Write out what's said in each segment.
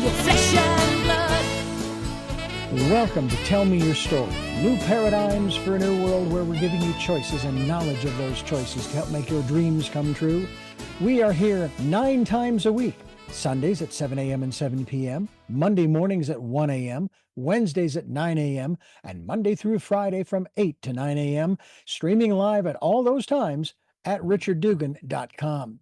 your flesh and blood. Welcome to Tell Me Your Story. New paradigms for a new world where we're giving you choices and knowledge of those choices to help make your dreams come true. We are here 9 times a week. Sundays at 7 a.m. and 7 p.m., Monday mornings at 1 a.m., Wednesdays at 9 a.m., and Monday through Friday from 8 to 9 a.m., streaming live at all those times at richarddugan.com.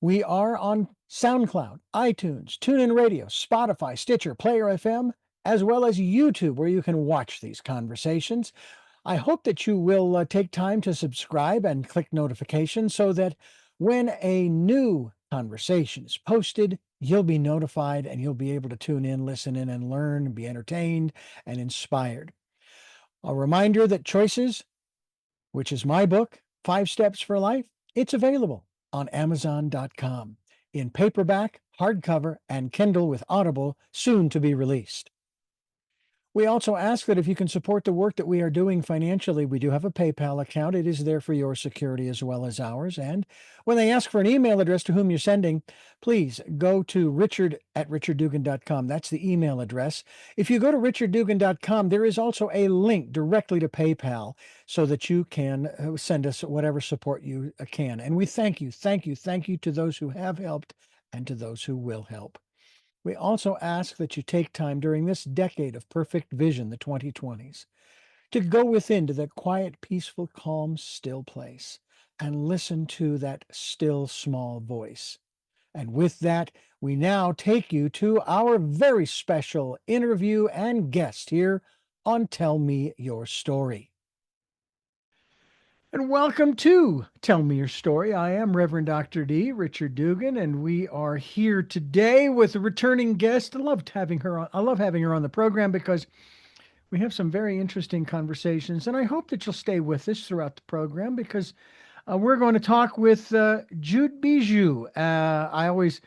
We are on SoundCloud, iTunes, TuneIn Radio, Spotify, Stitcher, Player FM, as well as YouTube, where you can watch these conversations. I hope that you will take time to subscribe and click notifications so that when a new conversation is posted, you'll be notified and you'll be able to tune in, listen in, and learn, be entertained and inspired. A reminder that Choices, which is my book, 5 Steps for Life, it's available on Amazon.com in paperback, hardcover, and Kindle with Audible, soon to be released. We also ask that if you can support the work that we are doing financially, we do have a PayPal account. It is there for your security as well as ours. And when they ask for an email address to whom you're sending, please go to richard@richarddugan.com. That's the email address. If you go to richarddugan.com, there is also a link directly to PayPal so that you can send us whatever support you can. And we thank you to those who have helped and to those who will help. We also ask that you take time during this decade of perfect vision, the 2020s, to go within to that quiet, peaceful, calm, still place and listen to that still, small voice. And with that, we now take you to our very special interview and guest here on Tell Me Your Story. And welcome to Tell Me Your Story. I am Reverend Dr. D, Richard Dugan, and we are here today with a returning guest. I love having her on the program because we have some very interesting conversations, and I hope that you'll stay with us throughout the program because we're going to talk with Jude Bijou. I always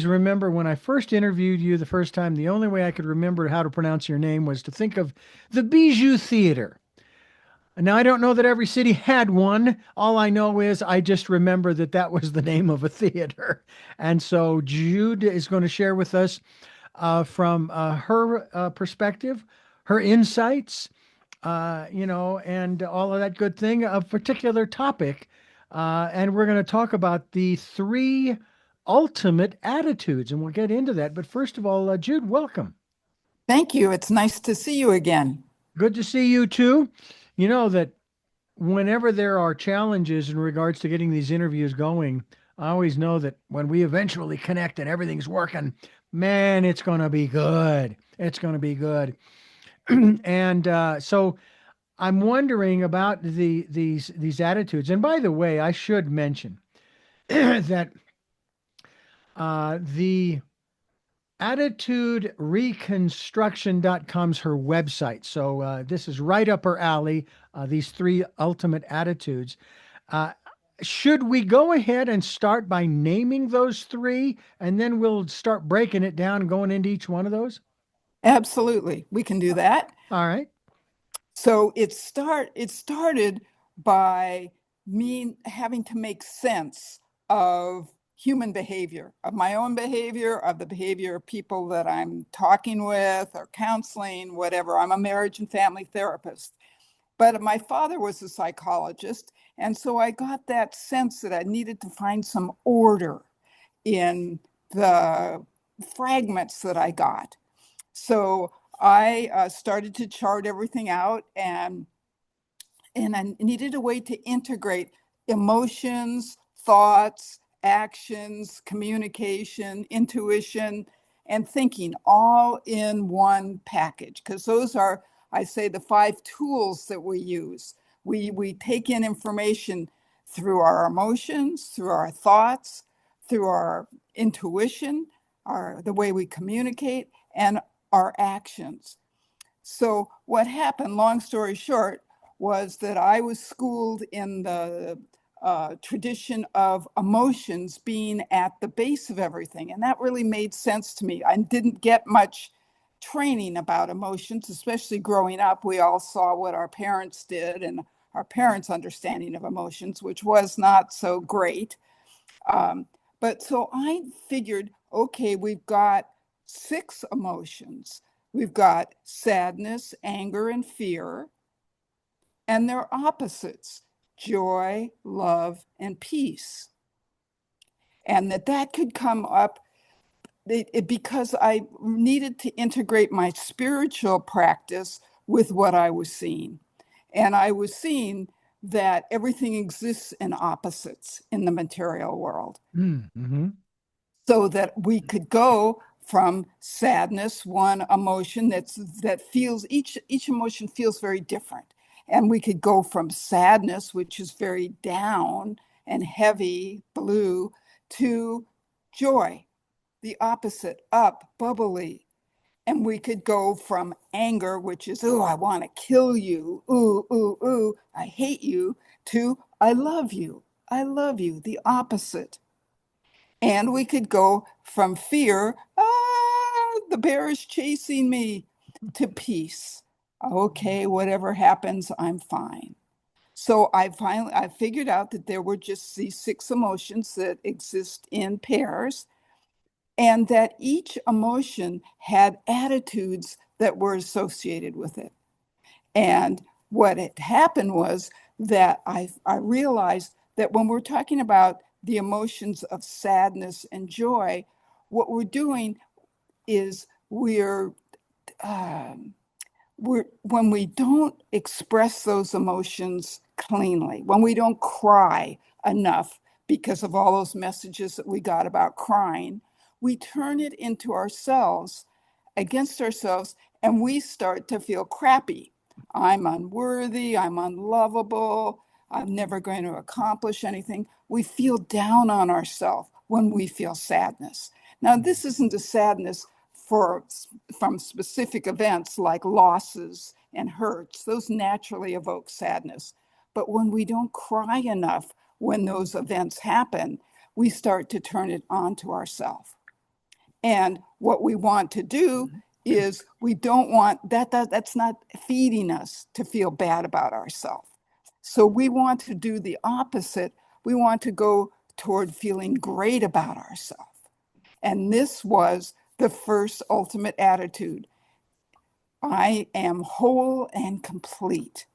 remember when I first interviewed you the first time, the only way I could remember how to pronounce your name was to think of the Bijou Theater. Now, I don't know that every city had one. All I know is I just remember that that was the name of a theater. And so Jude is going to share with us from her perspective, her insights, and all of that good thing, a particular topic. And we're going to talk about the 3 ultimate attitudes, and we'll get into that. But first of all, Jude, welcome. Thank you. It's nice to see you again. Good to see you too. You know that whenever there are challenges in regards to getting these interviews going, I always know that when we eventually connect and everything's working, man, it's going to be good. It's going to be good. And so I'm wondering about these attitudes. And by the way, I should mention that the Attitude Reconstruction.com's her website. So this is right up her alley, these 3 ultimate attitudes. Should we go ahead and start by naming those 3, and then we'll start breaking it down and going into each one of those? Absolutely. We can do that. All right. So it started by me having to make sense of human behavior, of my own behavior, of the behavior of people that I'm talking with or counseling, whatever. I'm a marriage and family therapist. But my father was a psychologist, and so I got that sense that I needed to find some order in the fragments that I got. So I started to chart everything out, and I needed a way to integrate emotions, thoughts, actions, communication, intuition, and thinking all in one package, because those are, I say, the 5 tools that we use. We take in information through our emotions, through our thoughts, through our intuition, the way we communicate, and our actions. So what happened, long story short, was that I was schooled in the tradition of emotions being at the base of everything. And that really made sense to me. I didn't get much training about emotions, especially growing up. We all saw what our parents did and our parents' understanding of emotions, which was not so great. But so I figured, okay, we've got six emotions. We've got sadness, anger, and fear, and their opposites, joy, love, and peace. And that could come up because I needed to integrate my spiritual practice with what I was seeing. And I was seeing that everything exists in opposites in the material world, Mm-hmm. so that we could go from sadness, one emotion that feels each emotion feels very different. And we could go from sadness, which is very down and heavy, blue, to joy, the opposite, up, bubbly. And we could go from anger, which is, oh, I want to kill you, ooh, ooh, ooh, I hate you, to I love you, I love you, the opposite. And we could go from fear, the bear is chasing me, to peace. Okay, whatever happens, I'm fine. So I figured out that there were just these six emotions that exist in pairs, and that each emotion had attitudes that were associated with it. And what had happened was that I realized that when we're talking about the emotions of sadness and joy, what we're doing is um, when we don't express those emotions cleanly, when we don't cry enough because of all those messages that we got about crying, we turn it into ourselves, against ourselves, and we start to feel crappy. I'm unworthy, I'm unlovable, I'm never going to accomplish anything. We feel down on ourselves when we feel sadness. Now, this isn't a sadness for from specific events like losses and hurts. Those naturally evoke sadness. But when we don't cry enough when those events happen, we start to turn it onto ourselves. And what we want to do is we don't want that's not feeding us to feel bad about ourselves. So we want to do the opposite. We want to go toward feeling great about ourselves. And this was the first ultimate attitude. I am whole and complete.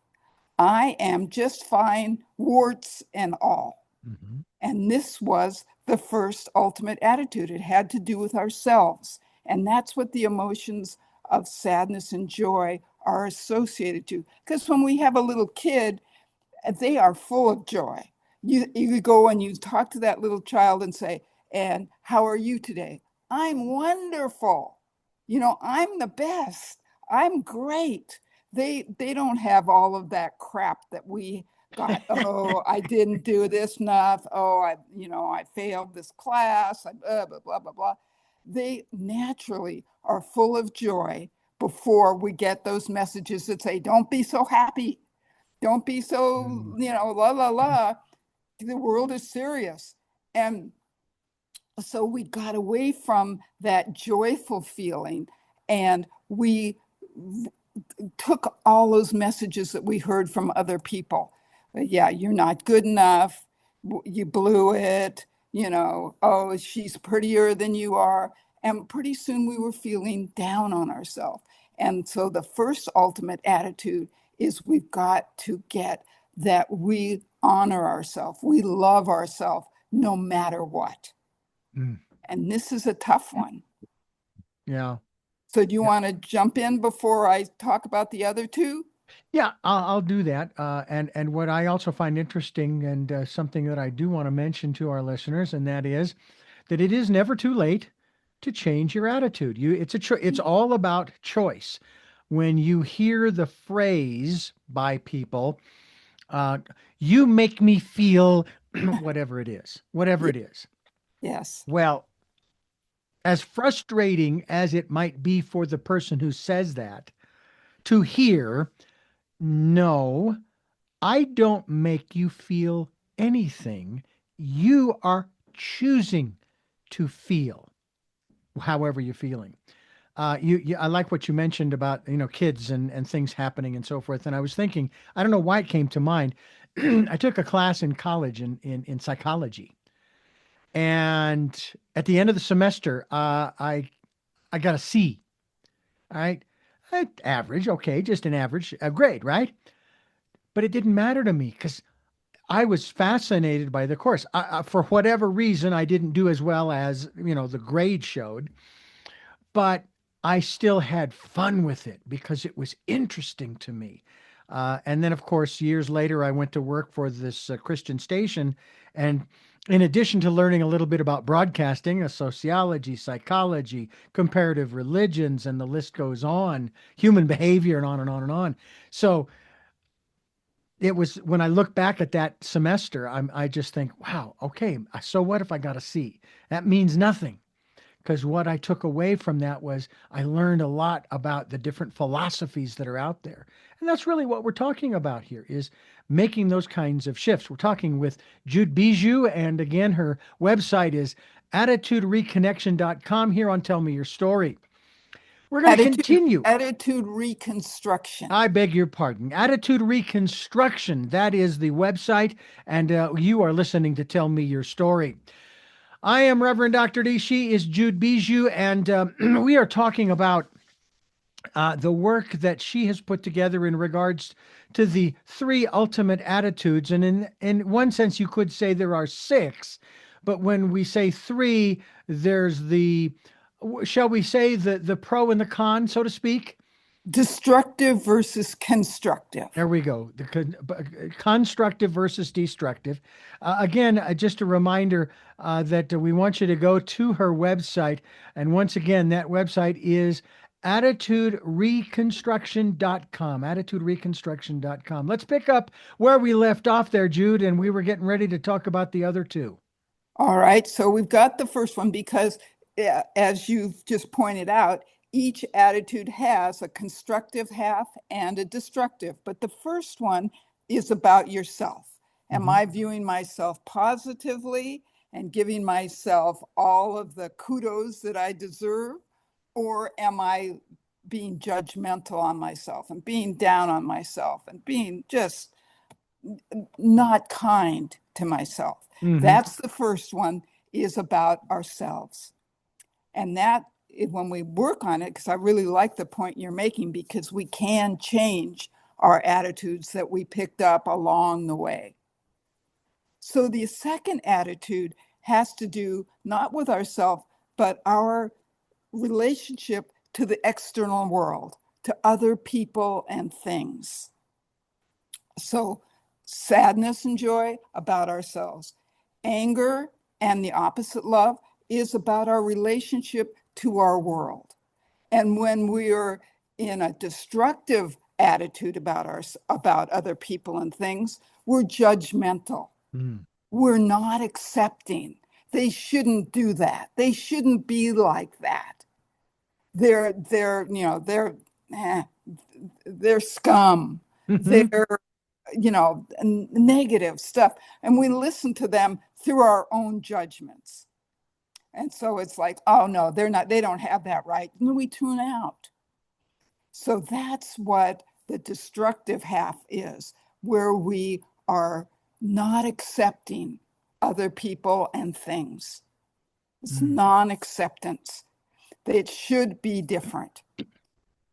I am just fine, warts and all. Mm-hmm. And this was the first ultimate attitude. It had to do with ourselves. And that's what the emotions of sadness and joy are associated to. Because when we have a little kid, they are full of joy. You go and you talk to that little child and say, and how are you today? I'm wonderful. I'm the best. I'm great. They don't have all of that crap that we got. Oh, I didn't do this enough. Oh, I failed this class. Blah, blah, blah, blah, blah. They naturally are full of joy before we get those messages that say, don't be so happy. Don't be so, la, la, la. The world is serious. And so we got away from that joyful feeling, and we took all those messages that we heard from other people. Yeah, you're not good enough. You blew it. Oh, she's prettier than you are. And pretty soon we were feeling down on ourselves. And so the first ultimate attitude is we've got to get that we honor ourselves, we love ourselves no matter what. Mm. And this is a tough one. Yeah. So do you Yeah. want to jump in before I talk about the other two? Yeah, I'll do that. And what I also find interesting, and something that I do want to mention to our listeners, and that is that it is never too late to change your attitude. It's all about choice. When you hear the phrase by people, uh, "You make me feel," whatever Ye- it is. Yes. Well, as frustrating as it might be for the person who says that, to hear, "No, I don't make you feel anything. You are choosing to feel however you're feeling." I like what you mentioned about kids and things happening and so forth. And I was thinking, I don't know why it came to mind. I took a class in college in psychology, and at the end of the semester, I I got a C. All right. Average. Okay. Just an average grade, right? But it didn't matter to me because I was fascinated by the course. For whatever reason, I didn't do as well as, the grade showed, but I still had fun with it because it was interesting to me. And then, of course, years later, I went to work for this Christian station. And in addition to learning a little bit about broadcasting, sociology, psychology, comparative religions, and the list goes on, human behavior, and on and on and on. So it was when I look back at that semester, I just think, wow, okay, so what if I got a C? That means nothing because what I took away from that was I learned a lot about the different philosophies that are out there. And that's really what we're talking about here is making those kinds of shifts. We're talking with Jude Bijou, and again, her website is attitudereconnection.com here on Tell Me Your Story. We're going to continue. Attitude Reconstruction. I beg your pardon. Attitude Reconstruction. That is the website, and you are listening to Tell Me Your Story. I am Reverend Dr. D. She is Jude Bijou, and we are talking about the work that she has put together in regards to the three ultimate attitudes. And in one sense, you could say there are six, but when we say three, there's shall we say, the pro and the con, so to speak? Destructive versus constructive. There we go. Constructive versus destructive. Again, just a reminder that we want you to go to her website. And once again, that website is attitudereconstruction.com. Attitudereconstruction.com. Let's pick up where we left off there, Jude, and we were getting ready to talk about the other two. All right. So we've got the first one because, as you've just pointed out, each attitude has a constructive half and a destructive. But the first one is about yourself. Am I viewing myself positively and giving myself all of the kudos that I deserve? Or am I being judgmental on myself and being down on myself and being just not kind to myself? That's the first one, is about ourselves. And that, when we work on it, because I really like the point you're making, because we can change our attitudes that we picked up along the way. So the second attitude has to do not with ourselves, but our relationship to the external world, to other people and things. So sadness and joy about ourselves. Anger and the opposite, love, is about our relationship to our world. And when we are in a destructive attitude about other people and things, we're judgmental. We're not accepting. They shouldn't do that. They shouldn't be like that. They're scum. They're, negative stuff. And we listen to them through our own judgments. And so it's like, oh no, they don't have that right. And we tune out. So that's what the destructive half is, where we are not accepting other people and things. It's non-acceptance. It should be different.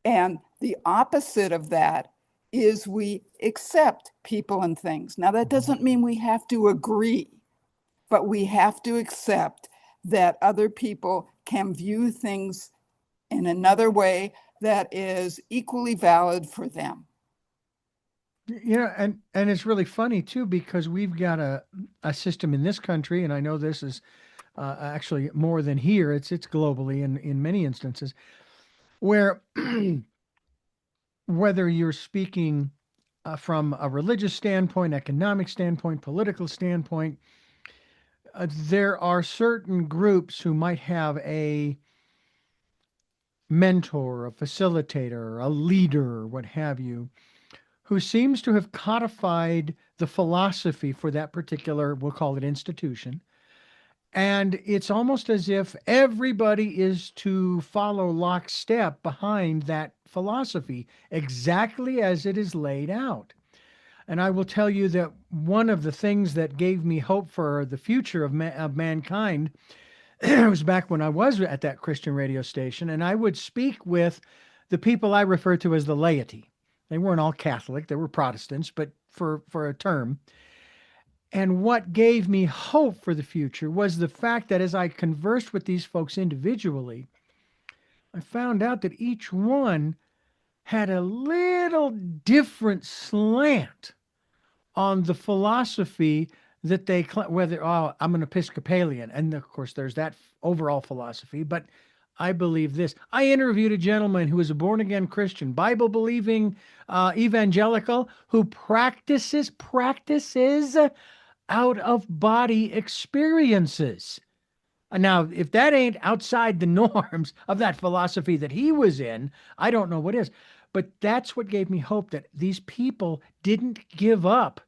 And the opposite of that is we accept people and things. Now, that doesn't mean we have to agree, but we have to accept that other people can view things in another way that is equally valid for them. And it's really funny too, because we've got a system in this country, and I know this is actually more than here. It's globally in many instances, where whether you're speaking from a religious standpoint, economic standpoint, political standpoint, there are certain groups who might have a mentor, a facilitator, a leader, what have you, who seems to have codified the philosophy for that particular, we'll call it, institution. And it's almost as if everybody is to follow lockstep behind that philosophy, exactly as it is laid out. And I will tell you that one of the things that gave me hope for the future of mankind, It was back when I was at that Christian radio station, and I would speak with the people I refer to as the laity. They weren't all Catholic, they were Protestants, but for a term. And what gave me hope for the future was the fact that as I conversed with these folks individually, I found out that each one had a little different slant on the philosophy that whether, oh, I'm an Episcopalian. And of course, there's that overall philosophy, but I believe this. I interviewed a gentleman who is a born again Christian, Bible believing evangelical who practices out of body experiences. Now, if that ain't outside the norms of that philosophy that he was in, I don't know what is. But that's what gave me hope that these people didn't give up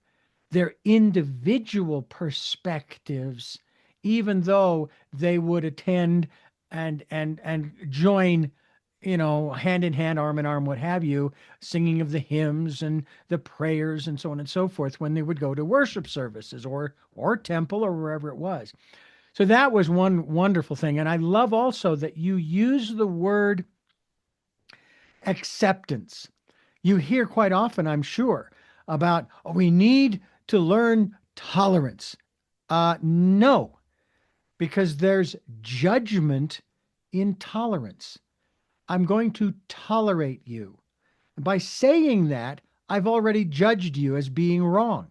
their individual perspectives, even though they would attend and join, hand in hand, arm in arm, what have you, singing of the hymns and the prayers and so on and so forth when they would go to worship services or temple or wherever it was. So that was one wonderful thing. And I love also that you use the word acceptance. You hear quite often, I'm sure, about, oh, we need to learn tolerance. No, because there's judgment in tolerance. I'm going to tolerate you. And by saying that, I've already judged you as being wrong,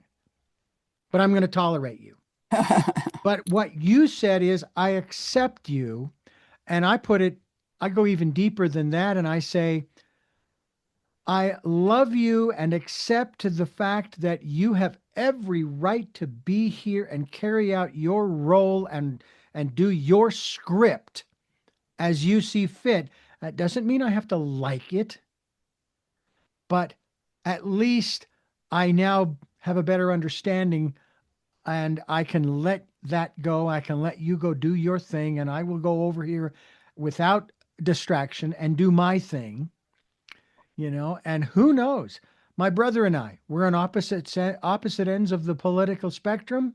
but I'm going to tolerate you. But what you said is, I accept you. And I go even deeper than that. And I say, I love you and accept the fact that you have every right to be here and carry out your role and do your script as you see fit. That doesn't mean I have to like it, but at least I now have a better understanding and I can let that go. I can let you go do your thing, and I will go over here without distraction and do my thing, and who knows? My brother and I, we're on opposite ends of the political spectrum,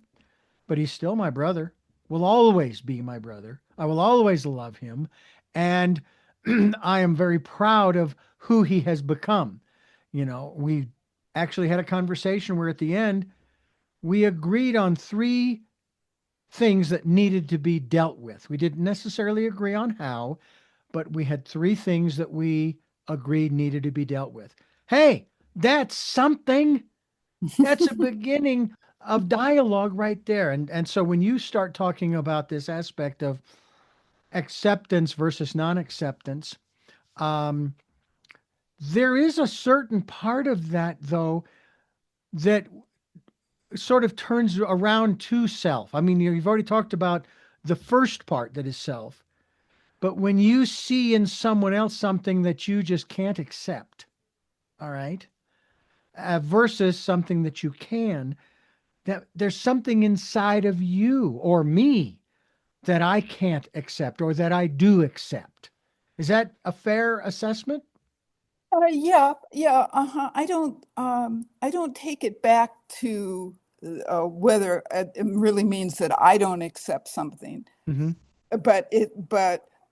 but he's still my brother, will always be my brother. I will always love him. And I am very proud of who he has become. We actually had a conversation where at the end, we agreed on three things that needed to be dealt with. We didn't necessarily agree on how, but we had three things that we agreed needed to be dealt with. Hey, that's something. That's a beginning of dialogue right there. And so when you start talking about this aspect of acceptance versus non-acceptance, um, there is a certain part of that, though, that sort of turns around to self. I mean, you've already talked about the first part that is self, but when you see in someone else something that you just can't accept, all right, versus something that you can, that there's something inside of you or me that I can't accept or that I do accept. Is that a fair assessment? Yeah. I don't take it back to whether it really means that I don't accept something, Mm-hmm. but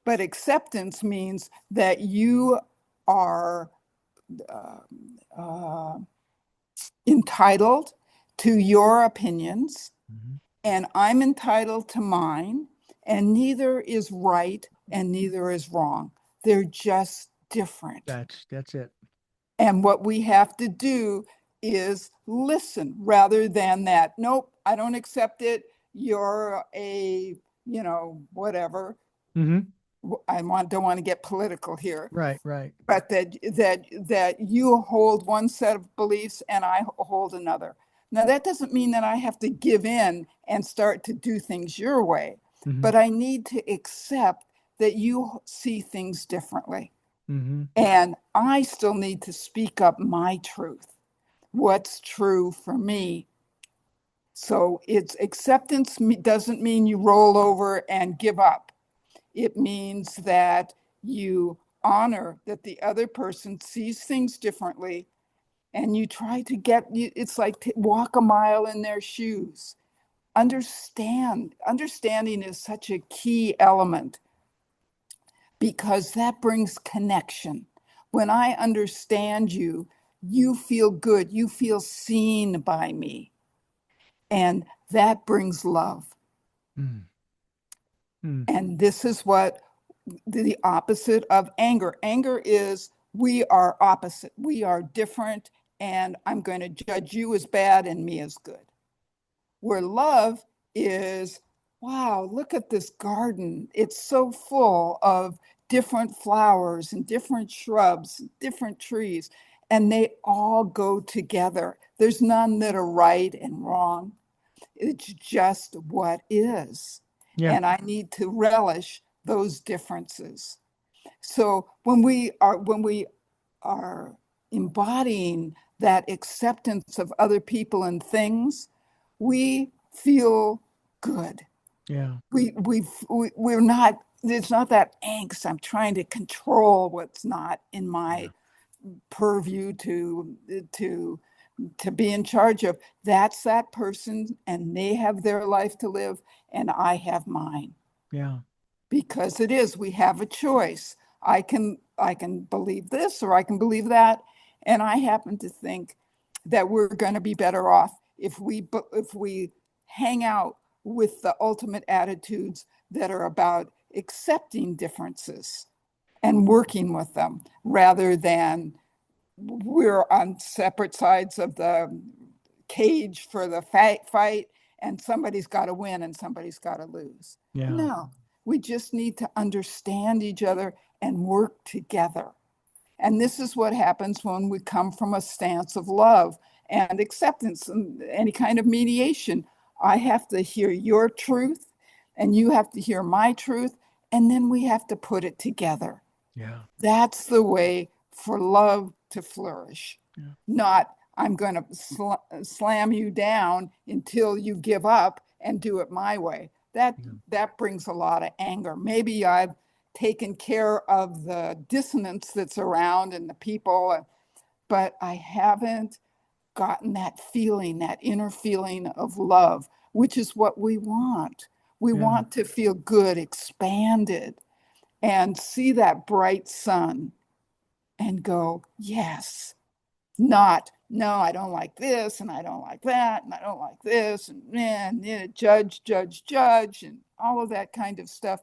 but acceptance means that you are uh, uh, entitled to your opinions, Mm-hmm. and I'm entitled to mine, and neither is right and neither is wrong. They're just different. That's it. And what we have to do is listen rather than that. Nope, I don't accept it. You're a, whatever. Mm-hmm. Don't want to get political here, Right, right. but that you hold one set of beliefs and I hold another. Now that doesn't mean that I have to give in and start to do things your way, Mm-hmm. but I need to accept that you see things differently. Mm-hmm. And I still need to speak up my truth, what's true for me. So it's acceptance doesn't mean you roll over and give up. It means that you honor that the other person sees things differently and you try to it's like walk a mile in their shoes. Understanding is such a key element because that brings connection. When I understand you, you feel good, you feel seen by me, and that brings love. Mm. Mm. And this is what the opposite of anger. Anger is we are opposite, we are different, and I'm going to judge you as bad and me as good. Where love is, wow, look at this garden. It's so full of different flowers and different shrubs, different trees, and they all go together. There's none that are right and wrong. It's just what is. Yeah. And I need to relish those differences. So when we are embodying that acceptance of other people and things, we feel good. Yeah. We're not, there's not that angst. I'm trying to control what's not in Yeah. my purview to to be in charge of. That's that person, and they have their life to live, and I have mine. Yeah. Because it is, we have a choice. I can believe this or I can believe that, and I happen to think that we're going to be better off if we hang out with the ultimate attitudes that are about accepting differences and working with them rather than we're on separate sides of the cage for the fight, and somebody's got to win and somebody's got to lose. Yeah. No, we just need to understand each other and work together. And this is what happens when we come from a stance of love and acceptance and any kind of mediation. I have to hear your truth and you have to hear my truth, and then we have to put it together. Yeah. That's the way for love to flourish. Yeah. Not, I'm going to slam you down until you give up and do it my way. That Yeah. that brings a lot of anger. Maybe I've taken care of the dissonance that's around and the people, but I haven't gotten that feeling, that inner feeling of love, which is what we want. We Yeah. want to feel good, expanded, and see that bright sun and go, yes, not, no, I don't like this and I don't like that and I don't like this and man, yeah, judge, judge, judge, and all of that kind of stuff.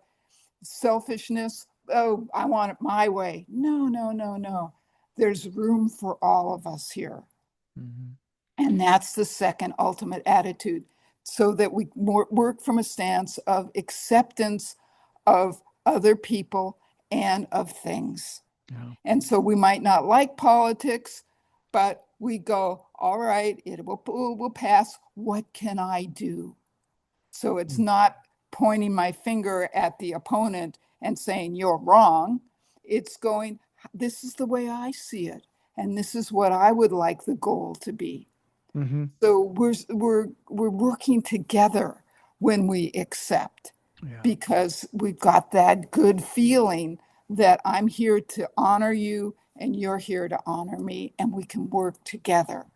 Selfishness, oh, I want it my way. No, no, no, no. There's room for all of us here. Mm-hmm. And that's the second ultimate attitude, so that we work from a stance of acceptance of other people and of things. Yeah. And so we might not like politics, but we go, all right, it will pass. What can I do? So it's Mm. not pointing my finger at the opponent and saying, you're wrong. It's going, this is the way I see it. And this is what I would like the goal to be. Mm-hmm. So we're working together when we accept, Yeah. because we've got that good feeling that I'm here to honor you and you're here to honor me, and we can work together.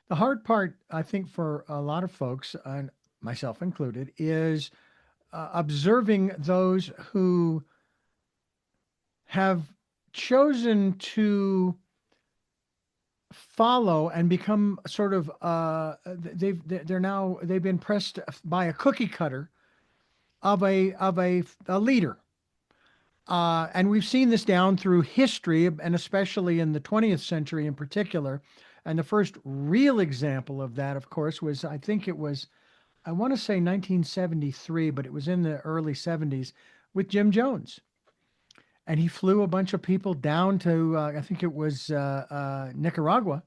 The hard part, I think, for a lot of folks, and myself included, is observing those who have chosen to follow and become sort of they've been pressed by a cookie cutter of a leader. And we've seen this down through history, and especially in the 20th century in particular. And the first real example of that, of course, was, I think it was, I want to say 1973, but it was in the early 70s with Jim Jones. And he flew a bunch of people down to, I think it was Nicaragua.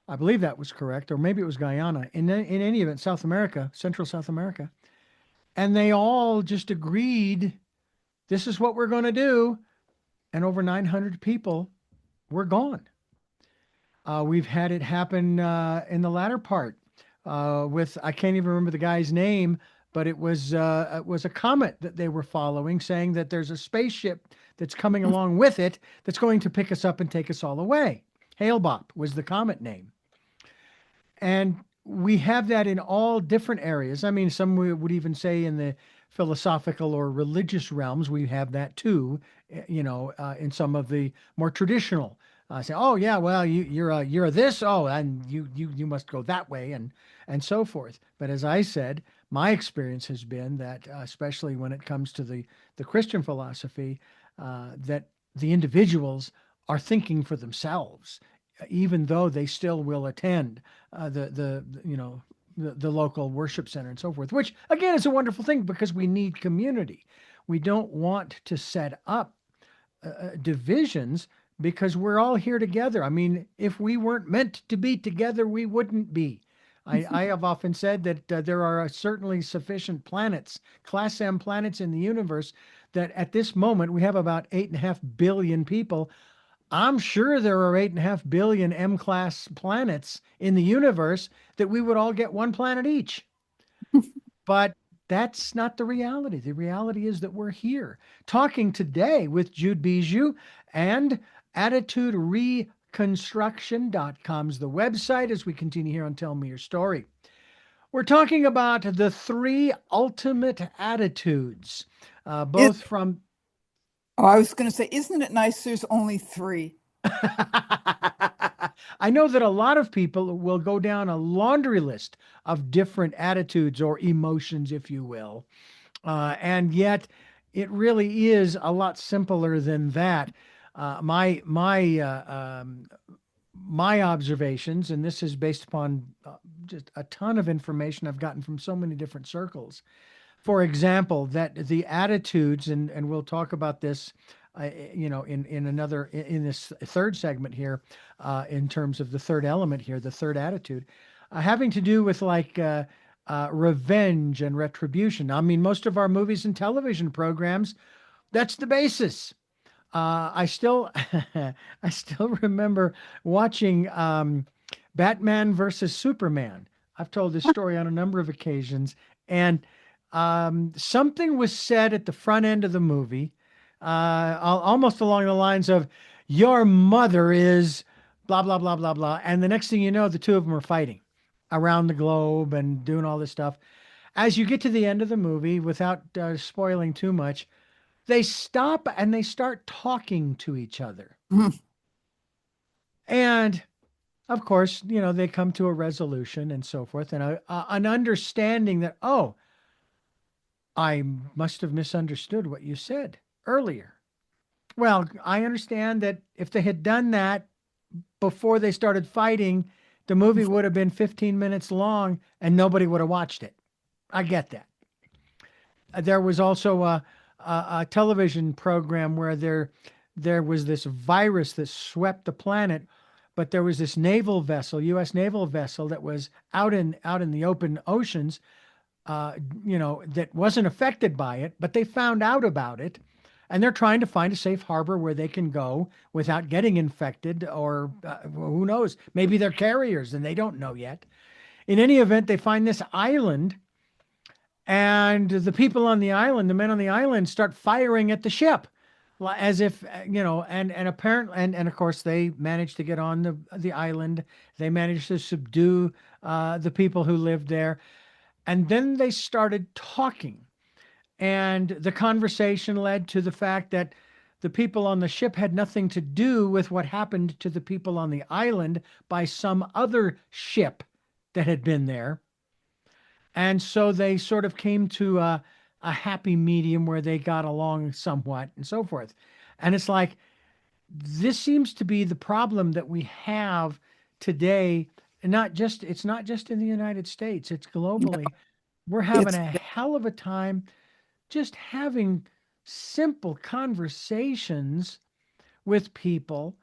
I believe that was correct, or maybe it was Guyana. In any event, South America, Central South America. And they all just agreed, this is what we're going to do. And over 900 people were gone. We've had it happen in the latter part with, I can't even remember the guy's name, but it was a comet that they were following, saying that there's a spaceship that's coming along with it that's going to pick us up and take us all away. Hale-Bopp was the comet name. And we have that in all different areas. I mean, some would even say in the philosophical or religious realms, we have that too. In some of the more traditional, say, oh yeah, well you're a this, oh, and you must go that way, and so forth. But as I said, my experience has been that, especially when it comes to the Christian philosophy, that the individuals are thinking for themselves, even though they still will attend the local worship center and so forth, which again is a wonderful thing because we need community. We don't want to set up divisions because we're all here together. I mean, if we weren't meant to be together, we wouldn't be. I have often said that there are certainly sufficient planets, Class M planets in the universe, that at this moment we have about 8.5 billion people. I'm sure there are 8.5 billion M class planets in the universe that we would all get one planet each. But that's not the reality. The reality is that we're here talking today with Jude Bijou, and attitudereconstruction.com's the website as we continue here on Tell Me Your Story. We're talking about the three ultimate attitudes, It, both from oh, I was going to say, isn't it nice there's only three? I know that a lot of people will go down a laundry list of different attitudes or emotions, if you will. And yet, it really is a lot simpler than that. My observations, and this is based upon just a ton of information I've gotten from so many different circles. For example, that the attitudes, and we'll talk about this, in this third segment here, in terms of the third element here, the third attitude, having to do with like revenge and retribution. I mean, most of our movies and television programs, that's the basis. I still, I still remember watching Batman versus Superman. I've told this story on a number of occasions, and something was said at the front end of the movie, almost along the lines of, "Your mother is blah blah blah blah blah," and the next thing you know, the two of them are fighting around the globe and doing all this stuff. As you get to the end of the movie, without spoiling too much, they stop and they start talking to each other. Mhm. And of course, they come to a resolution and so forth, and an understanding that, oh, I must have misunderstood what you said earlier. Well, I understand that if they had done that before they started fighting, the movie would have been 15 minutes long and nobody would have watched it. I get that. There was also a television program where there was this virus that swept the planet, but there was this naval vessel, U.S. naval vessel, that was out in the open oceans, that wasn't affected by it, but they found out about it, and they're trying to find a safe harbor where they can go without getting infected, or who knows, maybe they're carriers and they don't know yet. In any event, they find this island, and the people on the island, the men on the island, start firing at the ship, as if and apparently, and of course they managed to get on the island. They managed to subdue the people who lived there, and then they started talking, and the conversation led to the fact that the people on the ship had nothing to do with what happened to the people on the island by some other ship that had been there. And so they sort of came to a happy medium where they got along somewhat and so forth. And it's like, this seems to be the problem that we have today. And it's not just in the United States, it's No, globally. We're having it's a hell of a time just having simple conversations with people.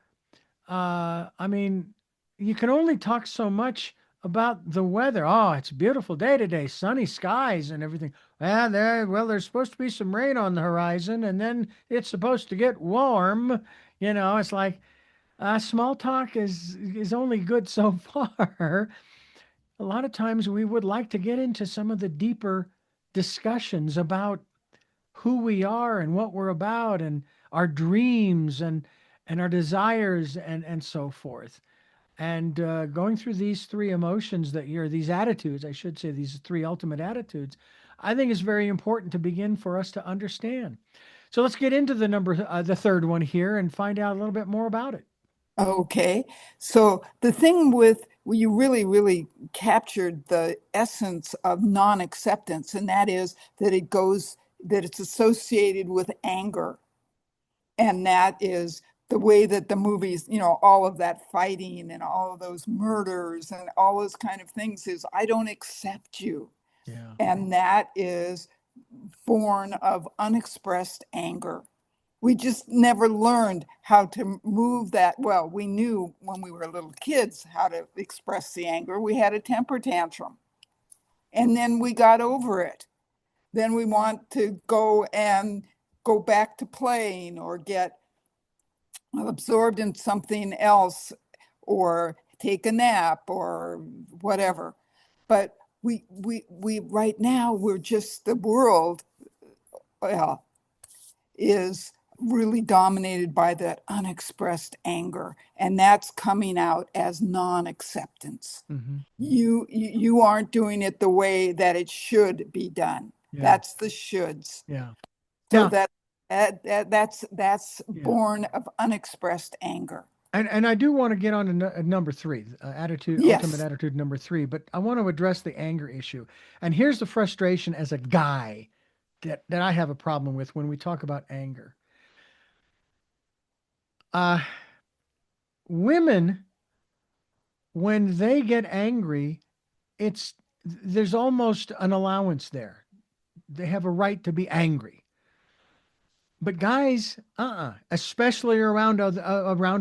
I mean, you can only talk so much about the weather. Oh, it's a beautiful day today, sunny skies and everything. There's supposed to be some rain on the horizon, and then it's supposed to get warm. It's like small talk is only good so far. A lot of times we would like to get into some of the deeper discussions about who we are and what we're about, and our dreams and our desires and so forth. And going through these three emotions these attitudes, I should say, these three ultimate attitudes, I think is very important to begin for us to understand. So let's get into the third one here and find out a little bit more about it. Okay. So the thing you really, really captured the essence of non-acceptance, and that is that it's associated with anger. And that is the way that the movies, all of that fighting and all of those murders and all those kind of things is, I don't accept you. Yeah. And that is born of unexpressed anger. We just never learned how to move that. Well, we knew when we were little kids how to express the anger. We had a temper tantrum, and then we got over it. Then we want to go back to playing or get absorbed in something else or take a nap or whatever. But we right now, we're just, the world, well, is really dominated by that unexpressed anger, and that's coming out as non-acceptance. Mm-hmm. You aren't doing it the way that it should be done. Yeah. That's the shoulds. Yeah. So Now, that's yeah. born of unexpressed anger. And I do want to get on to number three, ultimate Yes. attitude number three, but I want to address the anger issue. And here's the frustration as a guy that I have a problem with when we talk about anger. Uh, Women, when they get angry, there's almost an allowance there. They have a right to be angry. But guys, especially around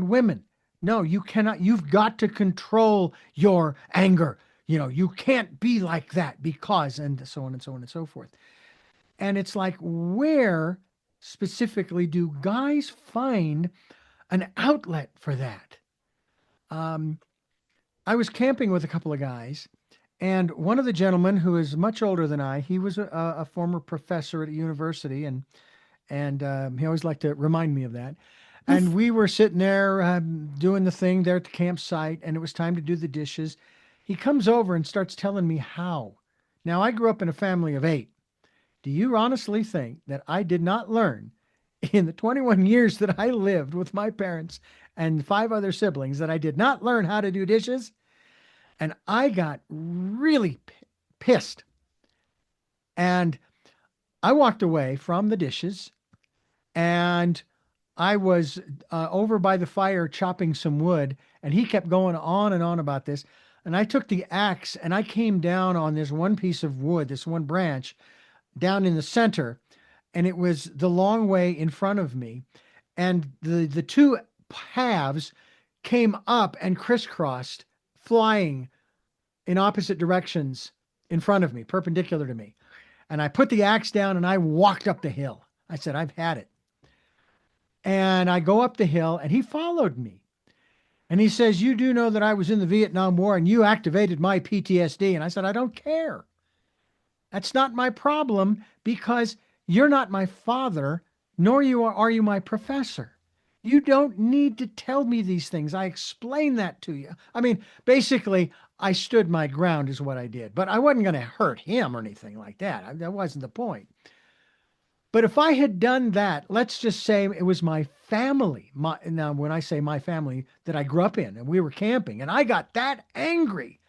women. No, you cannot. You've got to control your anger. You can't be like that because, and so on and so on and so forth. And it's like, where specifically do guys find an outlet for that? Um, I was camping with a couple of guys, and one of the gentlemen who is much older than I, he was a former professor at a university, and he always liked to remind me of that. And we were sitting there doing the thing there at the campsite, and it was time to do the dishes. He comes over and starts telling me how. Now, I grew up in a family of 8. Do you honestly think that I did not learn in the 21 years that I lived with my parents and 5 other siblings that I did not learn how to do dishes? And I got really pissed. And I walked away from the dishes, and I was over by the fire chopping some wood, and he kept going on and on about this. And I took the axe and I came down on this one piece of wood, this one branch down in the center, and it was the long way in front of me. And the two halves came up and crisscrossed, flying in opposite directions in front of me, perpendicular to me. And I put the axe down and I walked up the hill. I said, I've had it. And I go up the hill and he followed me. And he says, you do know that I was in the Vietnam War and you activated my PTSD. And I said, I don't care. That's not my problem because you're not my father, nor are you my professor. You don't need to tell me these things. I explained that to you. I mean, basically, I stood my ground is what I did, but I wasn't going to hurt him or anything like that. That wasn't the point. But if I had done that, let's just say it was my family. Now, when I say my family that I grew up in, and we were camping, and I got that angry.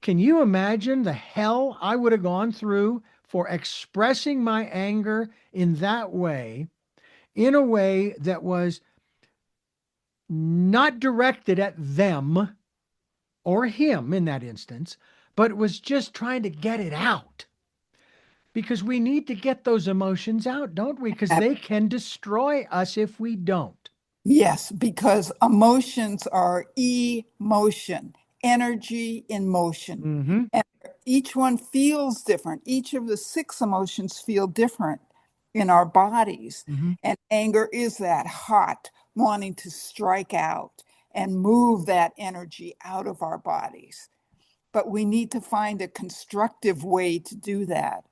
Can you imagine the hell I would have gone through for expressing my anger in that way, in a way that was not directed at them or him in that instance, but was just trying to get it out? Because we need to get those emotions out, don't we? Because they can destroy us if we don't. Yes, because emotions are emotion, energy in motion. Mm-hmm. And each one feels different. Each of the 6 emotions feel different in our bodies. Mm-hmm. And anger is that hot, wanting to strike out and move that energy out of our bodies. But we need to find a constructive way to do that.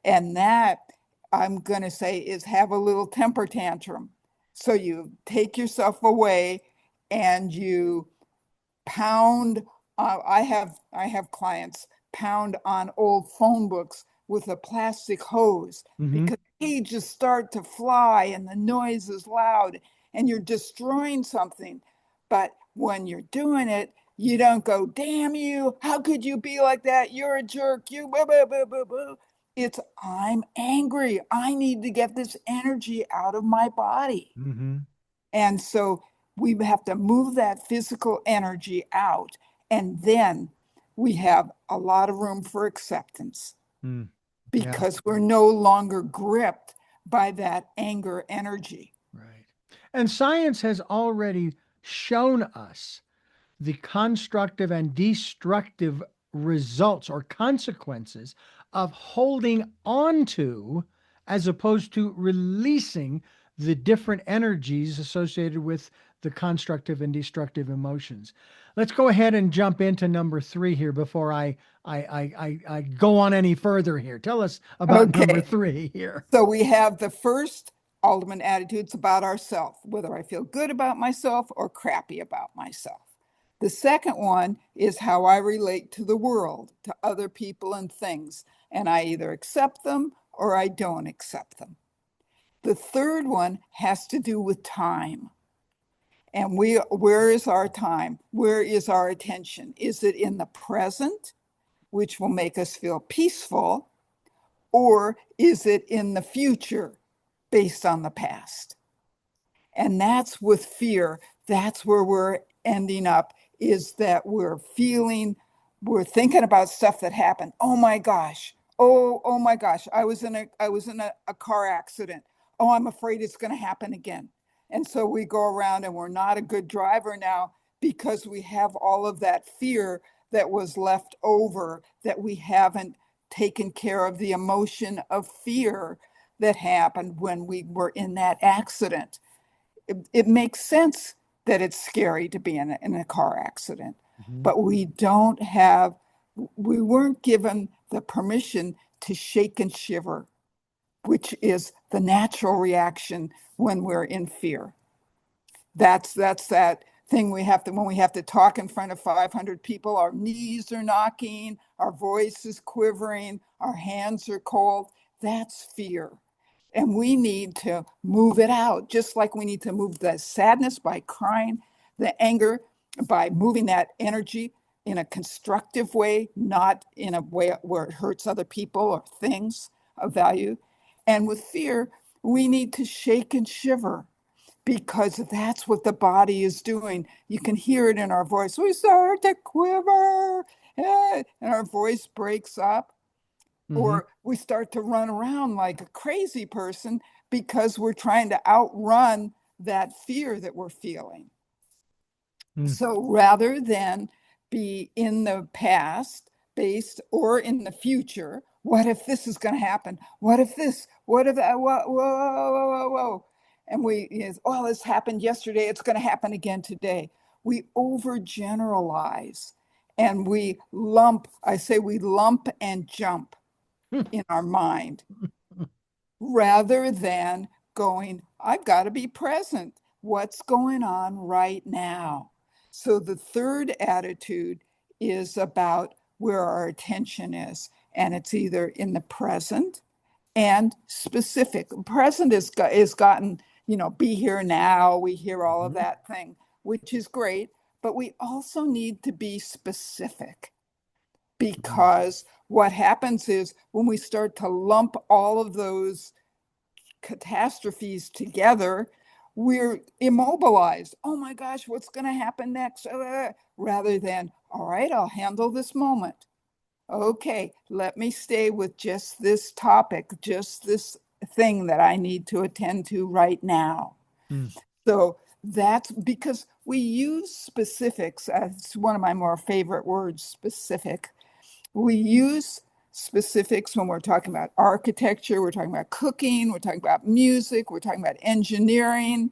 And that, I'm going to say, is have a little temper tantrum. So you take yourself away and you pound. I have clients pound on old phone books with a plastic hose Mm-hmm. because pages start to fly and the noise is loud and you're destroying something. But when you're doing it, you don't go, damn you, how could you be like that? You're a jerk. You blah, blah, blah, blah, blah. It's, I'm angry. I need to get this energy out of my body. Mm-hmm. And so we have to move that physical energy out. And then we have a lot of room for acceptance Mm. Yeah. because we're no longer gripped by that anger energy. Right. And science has already shown us the constructive and destructive results or consequences of holding on to as opposed to releasing the different energies associated with the constructive and destructive emotions. Let's go ahead and jump into number 3 here before I go on any further here. Tell us about number Okay. 3 here. So we have the first ultimate attitudes about ourselves, whether I feel good about myself or crappy about myself. The second one is how I relate to the world, to other people and things, and I either accept them or I don't accept them. The third one has to do with time. And where is our time? Where is our attention? Is it in the present, which will make us feel peaceful, or is it in the future based on the past? And that's with fear. That's where we're ending up, is that we're thinking about stuff that happened. Oh my gosh. Oh my gosh. I was in a car accident. Oh, I'm afraid it's going to happen again. And so we go around and we're not a good driver now because we have all of that fear that was left over, that we haven't taken care of the emotion of fear that happened when we were in that accident. It makes sense that it's scary to be in a car accident, Mhm. but we weren't given the permission to shake and shiver, which is the natural reaction when we're in fear. That's that thing we have to, when we have to talk in front of 500 people, our knees are knocking, our voice is quivering, our hands are cold. That's fear. And we need to move it out, just like we need to move the sadness by crying, the anger by moving that energy in a constructive way, not in a way where it hurts other people or things of value. And with fear, we need to shake and shiver because that's what the body is doing. You can hear it in our voice. We start to quiver, and our voice breaks up, Mhm. or we start to run around like a crazy person because we're trying to outrun that fear that we're feeling. Mm. So rather than be in the past based or in the future, what if this is going to happen? What if this? What if that? Whoa, whoa, whoa, whoa, whoa. And oh, this happened yesterday. It's going to happen again today. We overgeneralize and we lump and jump in our mind rather than going, I've got to be present. What's going on right now? So the third attitude is about where our attention is, and it's either in the present and specific. Present is gotten, be here now. We hear all of Mhm. that thing, which is great, but we also need to be specific Mhm. because what happens is when we start to lump all of those catastrophes together, we're immobilized. Oh my gosh, what's going to happen next? Rather than, all right, I'll handle this moment. Okay, let me stay with just this topic, just this thing that I need to attend to right now. Mm. So that's because we use specifics. It's one of my more favorite words, specific. We use specifics when we're talking about architecture, we're talking about cooking, we're talking about music, we're talking about engineering,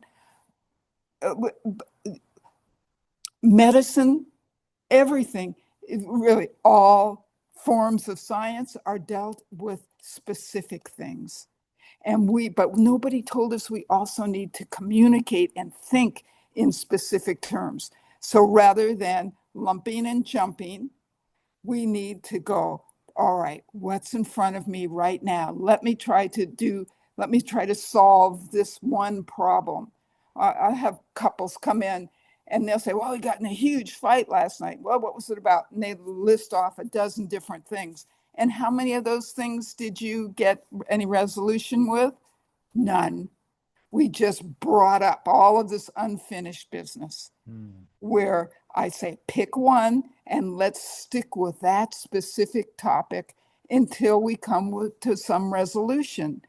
uh, medicine, everything. Really, all forms of science are dealt with specific things. But nobody told us we also need to communicate and think in specific terms. So rather than lumping and jumping. We need to go, all right, what's in front of me right now? Let me try to solve this one problem. I have couples come in and they'll say, well, we got in a huge fight last night. Well, what was it about? And they list off a dozen different things. And how many of those things did you get any resolution with? None. We just brought up all of this unfinished business where I say, pick one and let's stick with that specific topic until we come to some resolution.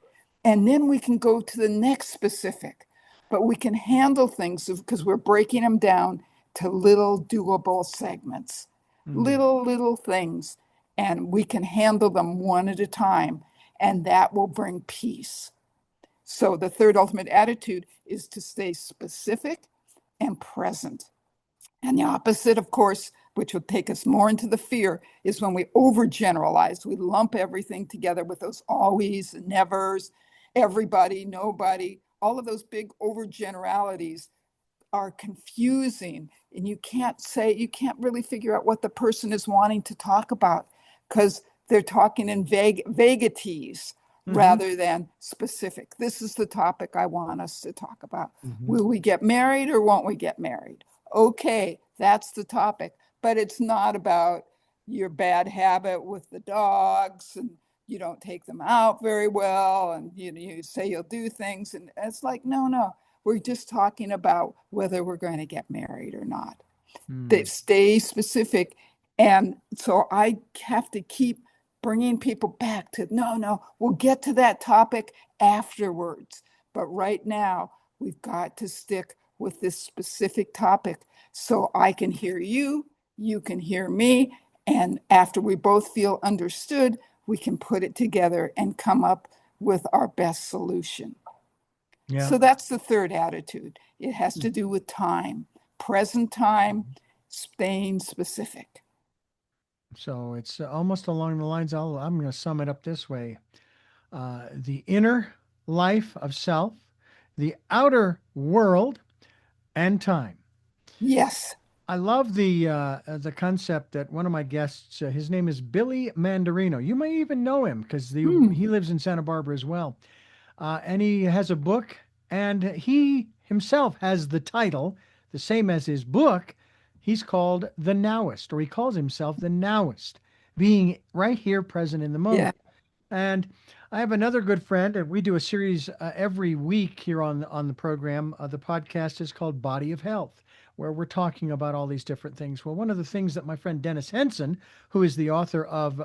And then we can go to the next specific, but we can handle things because we're breaking them down to little doable segments, little things, and we can handle them one at a time, and that will bring peace. So the third ultimate attitude is to stay specific and present. And the opposite, of course, which will take us more into the fear, is when we overgeneralize. We lump everything together with those always, nevers, everybody, nobody, all of those big overgeneralities are confusing. And you can't really figure out what the person is wanting to talk about because they're talking in vaguities rather than specific. This is the topic I want us to talk about. Will we get married or won't we get married? Okay, that's the topic. But it's not about your bad habit with the dogs and you don't take them out very well and you say you'll do things. And it's like, no, we're just talking about whether we're going to get married or not. They stay specific. And so I have to keep bringing people back to, no, we'll get to that topic afterwards. But right now, we've got to stick with this specific topic so I can hear you, you can hear me, and after we both feel understood, we can put it together and come up with our best solution. Yeah. So that's the third attitude. It has to do with time, present time, staying specific. So it's almost along the lines, I'm going to sum it up this way. The inner life of self, the outer world, and time. Yes. I love the concept that one of my guests, his name is Billy Mandarino. You may even know him because he lives in Santa Barbara as well. And he has a book, and he himself has the title, the same as his book. He's called The Nowist, or he calls himself The Nowist, being right here present in the moment. And I have another good friend, and we do a series every week here on the program. The podcast is called Body of Health, where we're talking about all these different things. Well, one of the things that my friend Dennis Henson, who is the author of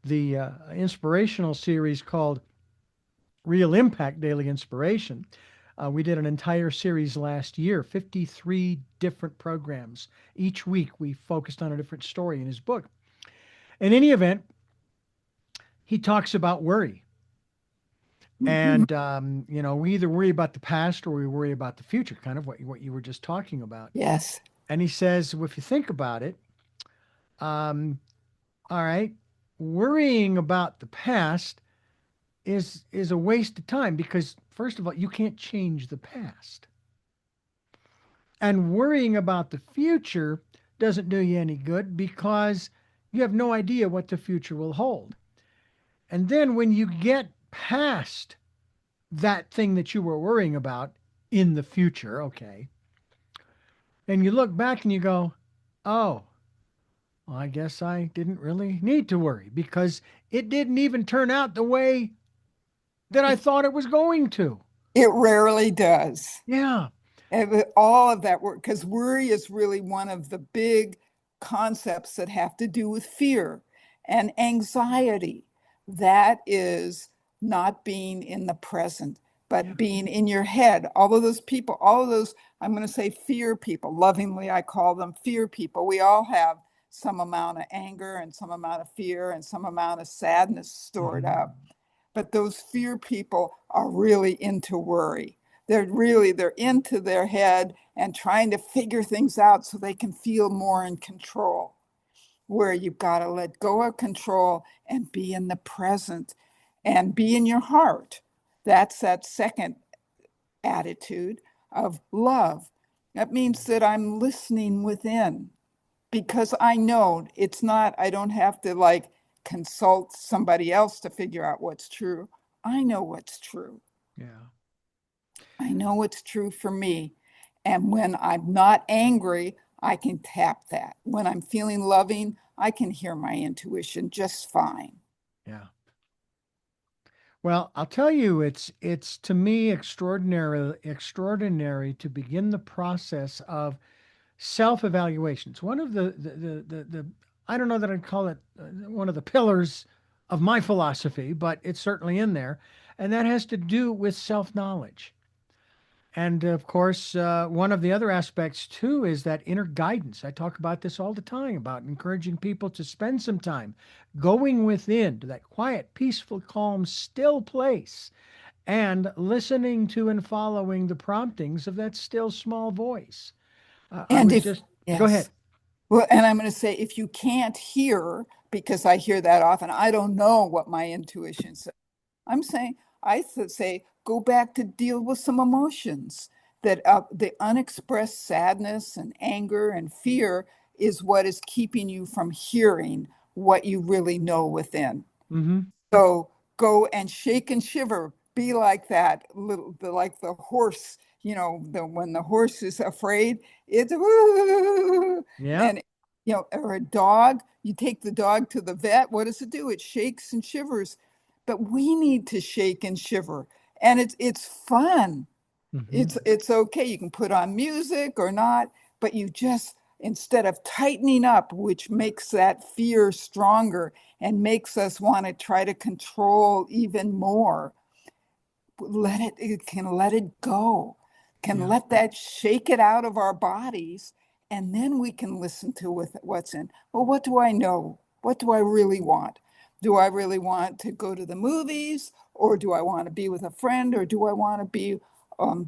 the inspirational series called Real Impact Daily Inspiration, we did an entire series last year, 53 different programs. Each week we focused on a different story in his book. In any event, he talks about worry. And, we either worry about the past or we worry about the future, kind of what you were just talking about. Yes. And he says, well, if you think about it, all right, worrying about the past is a waste of time because, first of all, you can't change the past. And worrying about the future doesn't do you any good because you have no idea what the future will hold. And then when you get past that thing that you were worrying about in the future, okay, and you look back and you go, oh, well, I guess I didn't really need to worry because it didn't even turn out the way that I thought it was going to. It rarely does. Yeah. And all of that work, because worry is really one of the big concepts that have to do with fear and anxiety. That is not being in the present, but being in your head. All of those people, all of those, I'm going to say fear people, lovingly, I call them fear people. We all have some amount of anger and some amount of fear and some amount of sadness stored up. But those fear people are really into worry. They're into their head and trying to figure things out so they can feel more in control. Where you've got to let go of control and be in the present and be in your heart. That's that second attitude of love. That means that I'm listening within. because I know it's not, I don't have to like consult somebody else to figure out what's true. I know what's true. Yeah. I know what's true for me. And when I'm not angry, I can tap that. When I'm feeling loving, I can hear my intuition just fine. Yeah. Well, I'll tell you, it's to me extraordinary to begin the process of self-evaluation. It's one of the I don't know that I'd call it one of the pillars of my philosophy, but it's certainly in there, and that has to do with self-knowledge. And of course, one of the other aspects too is that inner guidance. I talk about this all the time about encouraging people to spend some time going within to that quiet, peaceful, calm, still place and listening to and following the promptings of that still small voice. I And was if, just, go ahead. yes, well, and I'm going to say, if you can't hear, because I hear that often, I don't know what my intuition says. I'm saying, say, go back to deal with some emotions. That the unexpressed sadness and anger and fear is what is keeping you from hearing what you really know within. Mm-hmm. So go and shake and shiver. Be like that little, like the horse. When the horse is afraid, it's woo, Yeah. and or a dog. You take the dog to the vet. What does it do? It shakes and shivers. But we need to shake and shiver, and it's fun. Mm-hmm. It's okay. You can put on music or not, but you just, instead of tightening up, which makes that fear stronger and makes us want to try to control even more, it can let it go, can Yeah. let that, shake it out of our bodies, and then we can listen to with what's in. Well, what do I know? What do I really want? Do I really want to go to the movies, or do I want to be with a friend, or do I want to be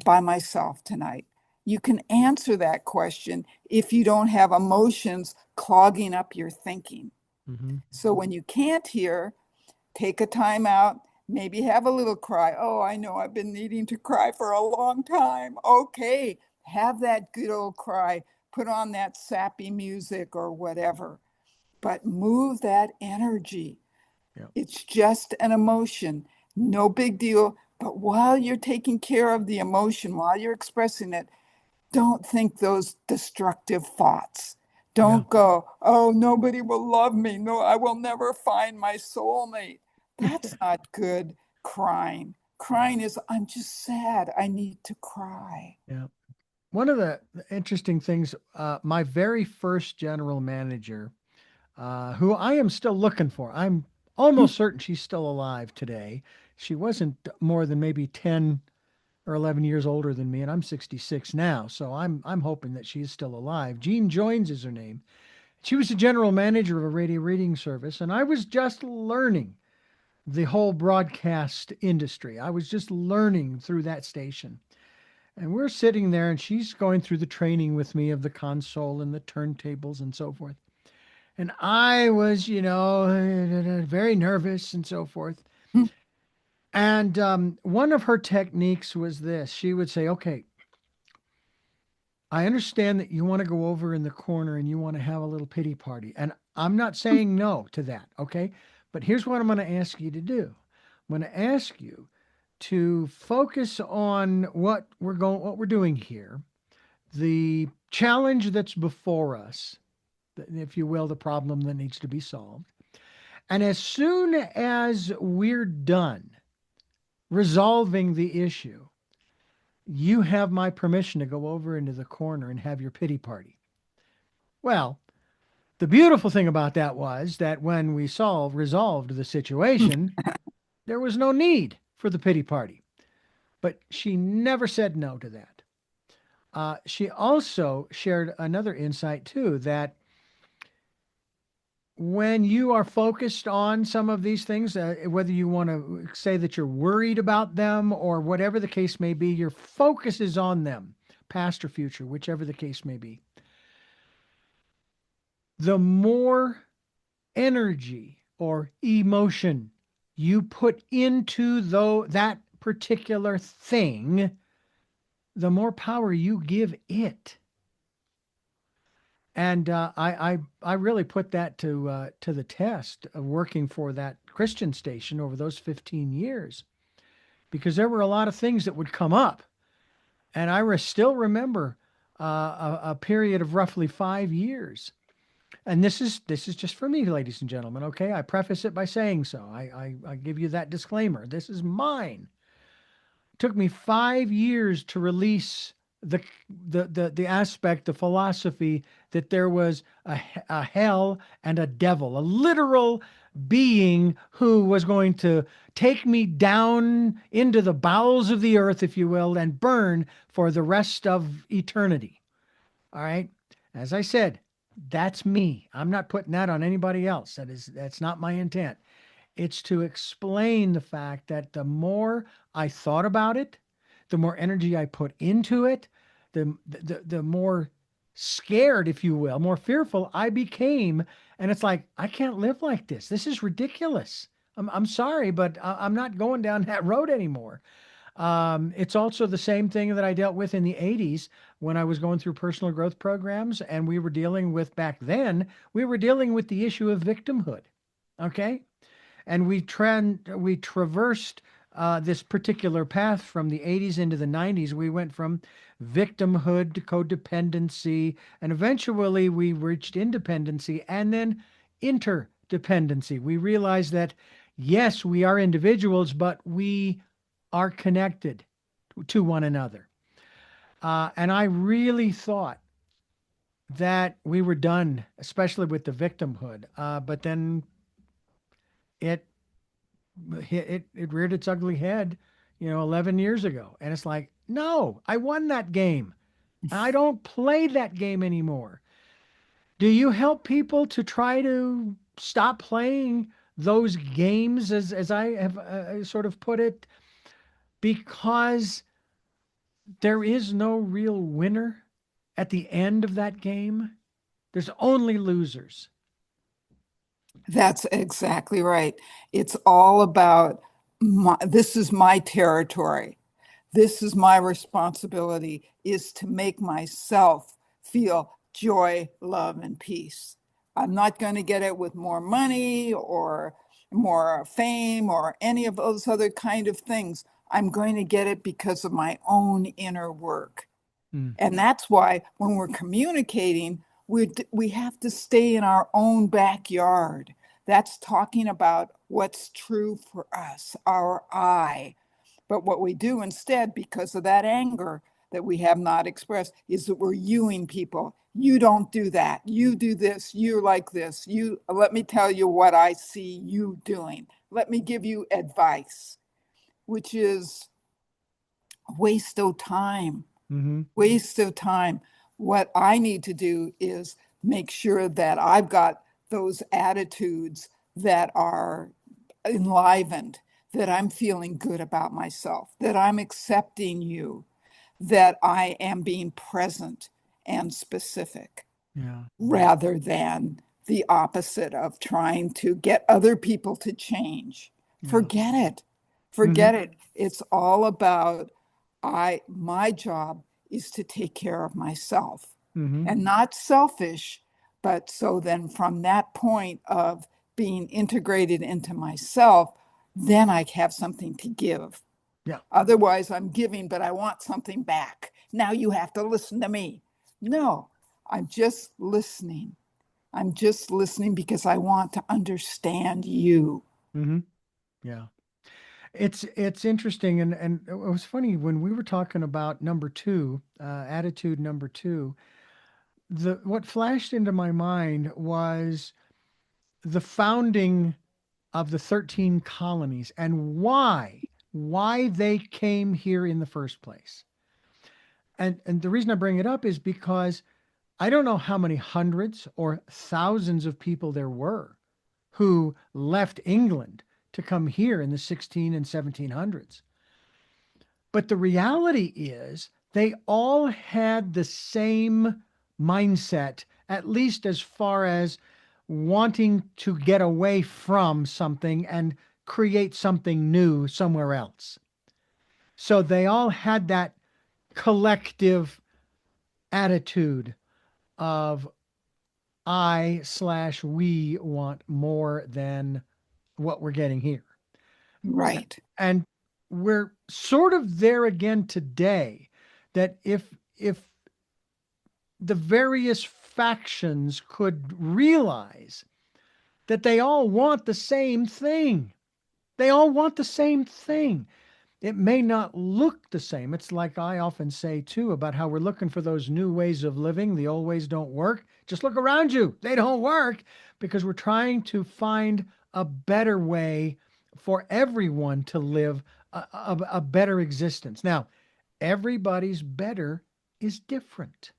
by myself tonight? You can answer that question if you don't have emotions clogging up your thinking. Mm-hmm. So when you can't hear, take a time out, maybe have a little cry. Oh, I know I've been needing to cry for a long time. Okay, have that good old cry. Put on that sappy music or whatever, but move that energy. Yeah. It's just an emotion, no big deal. But while you're taking care of the emotion, while you're expressing it, don't think those destructive thoughts. Yeah. Don't go, oh, nobody will love me. No, I will never find my soulmate. That's not good crying. Yeah. Crying is, I'm just sad. I need to cry. Yeah. One of the interesting things, my very first general manager, who I am still looking for. I'm almost certain she's still alive today. She wasn't more than maybe 10 or 11 years older than me, and I'm 66 now, so I'm hoping that she's still alive. Jean Joins is her name. She was the general manager of a radio reading service, and I was just learning the whole broadcast industry. I was just learning through that station. And we're sitting there, and she's going through the training with me of the console and the turntables and so forth. And I was, very nervous and so forth. And one of her techniques was this. She would say, okay, I understand that you want to go over in the corner and you want to have a little pity party. And I'm not saying no to that, okay? But here's what I'm going to ask you to do. I'm going to ask you to focus on what we're doing here, the challenge that's before us, if you will, the problem that needs to be solved. And as soon as we're done resolving the issue, you have my permission to go over into the corner and have your pity party. Well, the beautiful thing about that was that when we resolved the situation, there was no need for the pity party. But she never said no to that. She also shared another insight too, that when you are focused on some of these things, whether you want to say that you're worried about them or whatever the case may be, your focus is on them, past or future, whichever the case may be. The more energy or emotion you put into that particular thing, the more power you give it. And I really put that to the test of working for that Christian station over those 15 years because there were a lot of things that would come up. And still remember a period of roughly 5 years. And this is just for me, ladies and gentlemen. Okay, I preface it by saying so. I give you that disclaimer. This is mine. Took me 5 years to release the aspect, the philosophy that there was a hell and a devil, a literal being who was going to take me down into the bowels of the earth, if you will, and burn for the rest of eternity. All right. As I said, that's me. I'm not putting that on anybody else. That's not my intent. It's to explain the fact that the more I thought about it, the more energy I put into it, the more scared, if you will, more fearful I became. And it's like, I can't live like this. This is ridiculous. I'm sorry, but I'm not going down that road anymore. It's also the same thing that I dealt with in the 80s when I was going through personal growth programs. And we were dealing with back then, we were dealing with the issue of victimhood. Okay. And we traversed this particular path from the 80s into the 90s. We went from victimhood to codependency, and eventually we reached independency and then interdependency. We realized that yes, we are individuals, but we are connected to one another. And I really thought that we were done, especially with the victimhood. But then it it reared its ugly head, 11 years ago. And it's like, no, I won that game. I don't play that game anymore. Do you help people to try to stop playing those games, as I have sort of put it? Because there is no real winner at the end of that game. There's only losers. That's exactly right. It's all about this is my territory. This is my responsibility is to make myself feel joy, love, and peace. I'm not going to get it with more money or more fame or any of those other kind of things. I'm going to get it because of my own inner work. Mm, And that's why when we're communicating, we have to stay in our own backyard. That's talking about what's true for us, our I. But what we do instead, because of that anger that we have not expressed, is that we're youing people. You don't do that. You do this. You're like this. You let me tell you what I see you doing. Let me give you advice, which is waste of time. mm-hmm. Waste of time. What I need to do is make sure that I've got those attitudes that are enlivened, that I'm feeling good about myself, that I'm accepting you, that I am being present and specific Yeah. rather than the opposite of trying to get other people to change. Yeah. Forget it. Mm-hmm. Forget it. It's all about my job is to take care of myself Mm-hmm. and not selfish, but so then from that point of being integrated into myself, then I have something to give. Yeah. Otherwise, I'm giving, but I want something back. Now you have to listen to me. No, I'm just listening. I'm just listening because I want to understand you. Mm-hmm. Yeah. It's interesting, and it was funny when we were talking about number two, attitude number two. The what flashed into my mind was the founding of the 13 colonies and why they came here in the first place. And the reason I bring it up is because I don't know how many hundreds or thousands of people there were who left England to come here in the 16 and 1700s. But the reality is they all had the same mindset, at least as far as wanting to get away from something and create something new somewhere else. So they all had that collective attitude of I/we want more than what we're getting here. Right. And we're sort of there again today, that if the various factions could realize that they all want the same thing. They all want the same thing. It may not look the same. It's like I often say too about how we're looking for those new ways of living. The old ways don't work. Just look around you. They don't work because we're trying to find a better way for everyone to live a better existence. Now, everybody's better is different.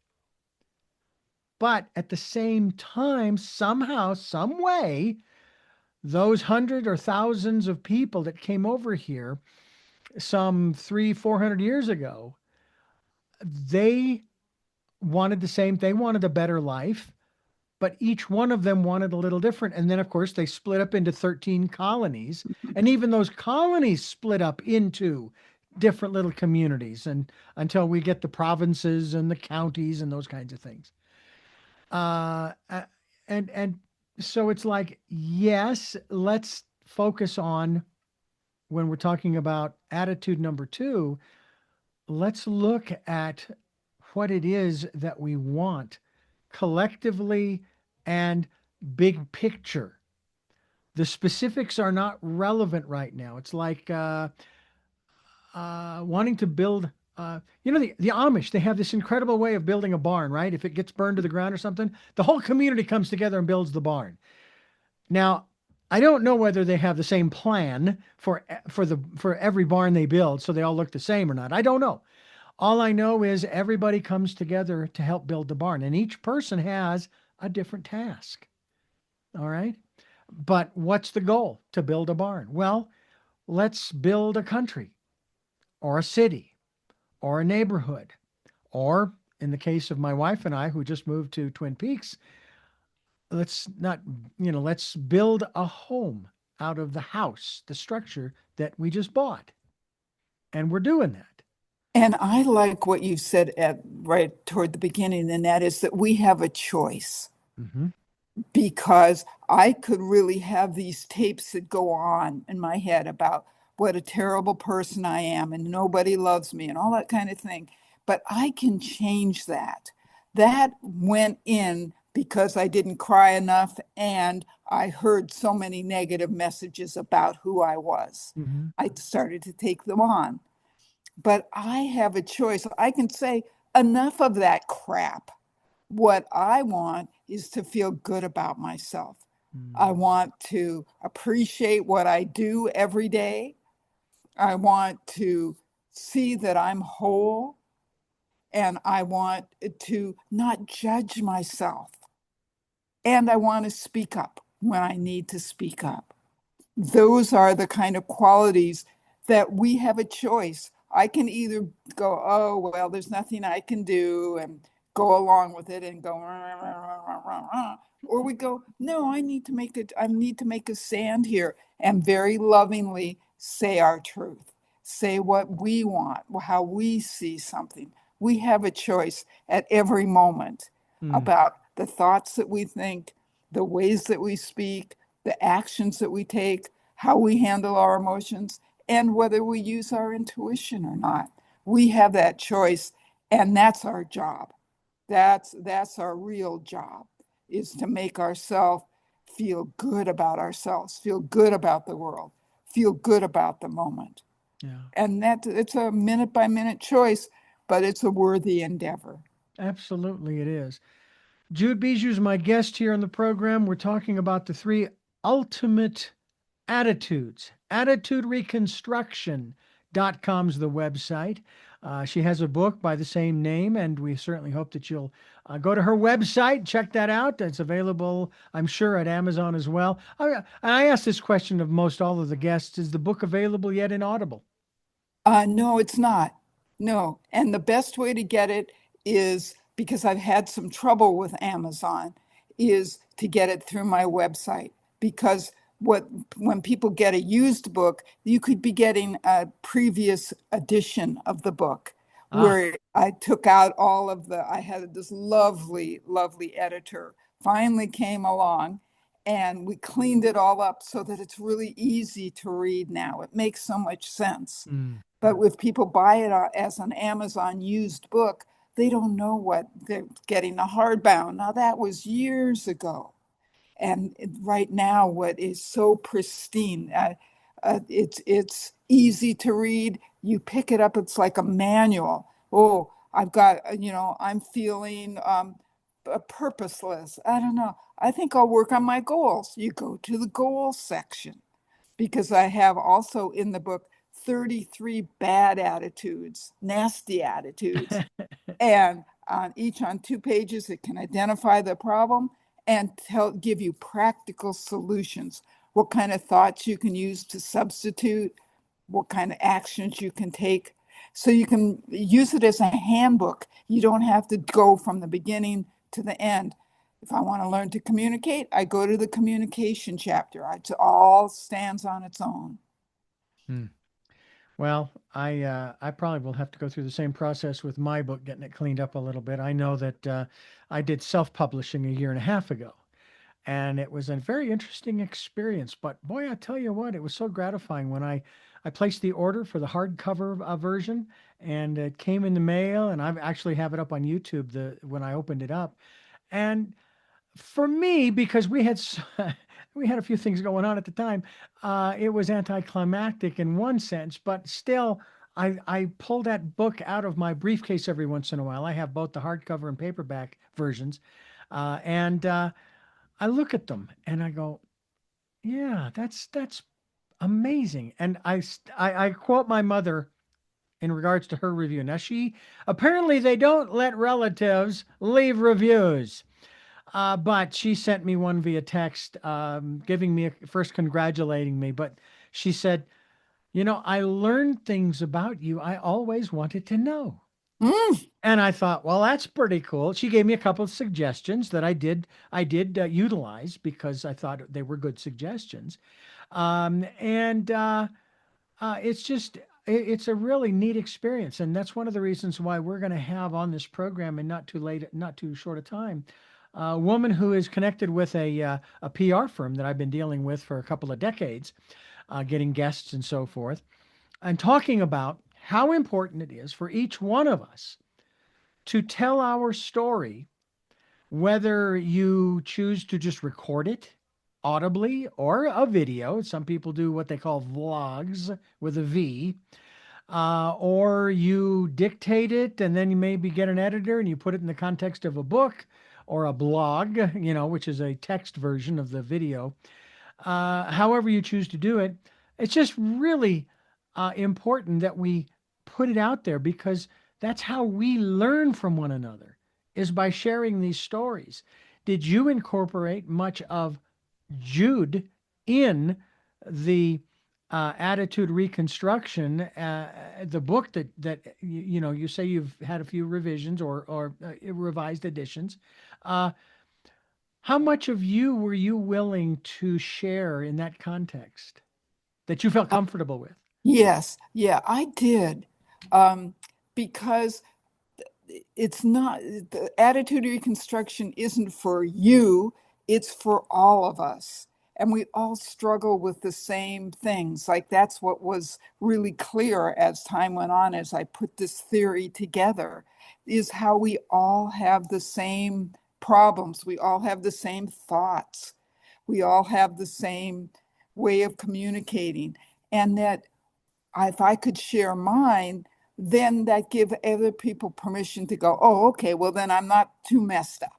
But at the same time, somehow, some way, those hundred or thousands of people that came over here some 300-400 years ago, they wanted the same, they wanted a better life, but each one of them wanted a little different. And then, of course, they split up into 13 colonies. And even those colonies split up into different little communities, and until we get the provinces and the counties and those kinds of things. Uh, uh, and so it's like, yes, let's focus on, when we're talking about attitude number two, let's look at what it is that we want collectively and big picture. The specifics are not relevant right now. It's like wanting to build. The Amish, they have this incredible way of building a barn, right? If it gets burned to the ground or something, the whole community comes together and builds the barn. Now, I don't know whether they have the same plan for every barn they build, so they all look the same or not. I don't know. All I know is everybody comes together to help build the barn, and each person has a different task. All right. But what's the goal? To build a barn. Well, let's build a country or a city or a neighborhood. Or in the case of my wife and I, who just moved to Twin Peaks, let's not, let's build a home out of the house, the structure that we just bought. And we're doing that. And I like what you said at right toward the beginning, and that is that we have a choice, Mm-hmm. because I could really have these tapes that go on in my head about what a terrible person I am and nobody loves me and all that kind of thing. But I can change that. That went in because I didn't cry enough and I heard so many negative messages about who I was. Mm-hmm. I started to take them on. But I have a choice. I can say, enough of that crap. What I want is to feel good about myself. I Mm. want to appreciate what I do every day. I want to see that I'm whole, and I want to not judge myself. And I want to speak up when I need to speak up. Those are the kind of qualities that we have a choice. I can either go, oh, well, there's nothing I can do, and go along with it and go, rah, rah, rah, rah, rah. Or we go, no, I need to make a stand here and very lovingly say our truth, say what we want, how we see something. We have a choice at every moment Mm. about the thoughts that we think, the ways that we speak, the actions that we take, how we handle our emotions, and whether we use our intuition or not. We have that choice, and that's our job. That's our real job, is to make ourselves feel good about ourselves, feel good about the world, feel good about the moment. Yeah. And that it's a minute by minute choice, but it's a worthy endeavor. Absolutely, it is. Jude Bijou is my guest here on the program. We're talking about the three ultimate attitudes. Attitude Reconstruction.com's the website. She has a book by the same name, and we certainly hope that you'll go to her website, check that out. It's available, I'm sure, at Amazon as well. I asked this question of most all of the guests: is the book available yet in Audible? No, it's not. No. And the best way to get it is, because I've had some trouble with Amazon, is to get it through my website. Because what when people get a used book, you could be getting a previous edition of the book Ah, where I took out all of the, I had this lovely, lovely editor finally came along, and we cleaned it all up so that it's really easy to read now. It makes so much sense. Mm. But if people buy it as an Amazon used book, they don't know what they're getting a hardbound. Now, that was years ago. And right now, what is so pristine, it's easy to read. You pick it up, it's like a manual. Oh, I've got, I'm feeling purposeless. I don't know. I think I'll work on my goals. You go to the goals section, because I have also in the book 33 bad attitudes, nasty attitudes. And on each on 2 pages, it can identify the problem and give you practical solutions. What kind of thoughts you can use to substitute, what kind of actions you can take. So you can use it as a handbook. You don't have to go from the beginning to the end. If I want to learn to communicate, I go to the communication chapter. It all stands on its own. Mm. Well, I probably will have to go through the same process with my book, getting it cleaned up a little bit. I know that I did self-publishing a year and a half ago, and it was a very interesting experience. But boy, I tell you what, it was so gratifying when I placed the order for the hardcover version, and it came in the mail, and I actually have it up on YouTube when I opened it up, and for me, because we had a few things going on at the time, it was anticlimactic in one sense, but still, I pull that book out of my briefcase every once in a while. I have both the hardcover and paperback versions, and I look at them and I go, "Yeah, that's amazing." And I quote my mother in regards to her review. Now, she apparently they don't let relatives leave reviews. But she sent me one via text, giving me first congratulating me. But she said, I learned things about you I always wanted to know. Mm. And I thought, well, that's pretty cool. She gave me a couple of suggestions that I did utilize because I thought they were good suggestions. And it's just it's a really neat experience, and that's one of the reasons why we're going to have on this program in not too short a time, a woman who is connected with a PR firm that I've been dealing with for a couple of decades, getting guests and so forth, and talking about how important it is for each one of us to tell our story, whether you choose to just record it audibly or a video. Some people do what they call vlogs with a V, or you dictate it and then you maybe get an editor and you put it in the context of a book or a blog, which is a text version of the video. However you choose to do it, it's just really important that we put it out there because that's how we learn from one another is by sharing these stories. Did you incorporate much of Jude in the attitude reconstruction, the book that you say you've had a few revisions or revised editions? Uh, how much of you were you willing to share in that context that you felt comfortable with? Yes, yeah, I did. Because it's not, the attitude reconstruction isn't for you, it's for all of us. And we all struggle with the same things. Like that's what was really clear as time went on, as I put this theory together, is how we all have the same problems. We all have the same thoughts. We all have the same way of communicating. And that if I could share mine, then that give other people permission to go, oh, okay, well then I'm not too messed up.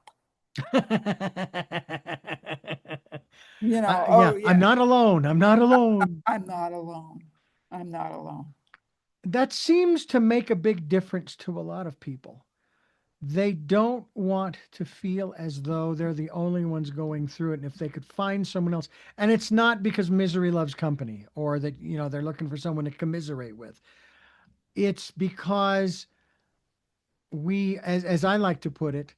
Yeah, Oh I'm yeah, not alone. I'm not alone. I'm not alone. I'm not alone. That seems to make a big difference to a lot of people. They don't want to feel as though they're the only ones going through it. And if they could find someone else, and it's not because misery loves company or that, they're looking for someone to commiserate with. It's because as I like to put it,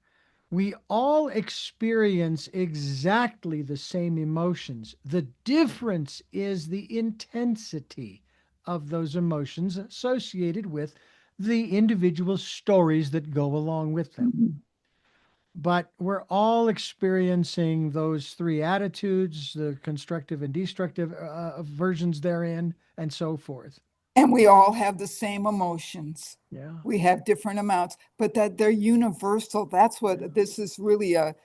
we all experience exactly the same emotions. The difference is the intensity of those emotions associated with the individual stories that go along with them. Mhm. but we're all experiencing those three attitudes, the constructive and destructive versions therein, and so forth. And we all have the same emotions. Yeah. We have different amounts, but that they're universal. That's Yeah. what this is really a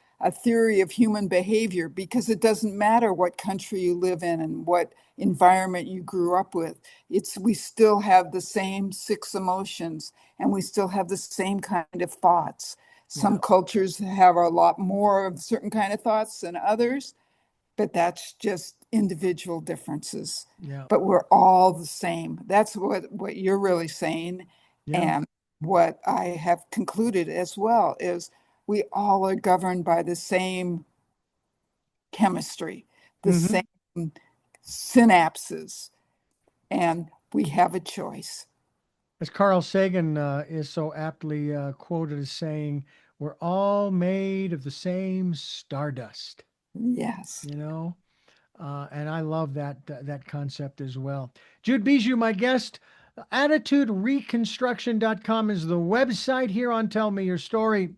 theory of human behavior, because it doesn't matter what country you live in and what environment you grew up with. It's we still have the same six emotions and we still have the same kind of thoughts. Yeah. Some cultures have a lot more of certain kind of thoughts than others, but that's just individual differences. Yeah. But we're all the same. That's what you're really saying. Yeah. And what I have concluded as well is we all are governed by the same chemistry, the Hmm. same synapses, and we have a choice. As Carl Sagan is so aptly quoted as saying, we're all made of the same stardust, Yes. you know? And I love that concept as well. Jude Bijou, my guest. AttitudeReconstruction.com is the website here on Tell Me Your Story.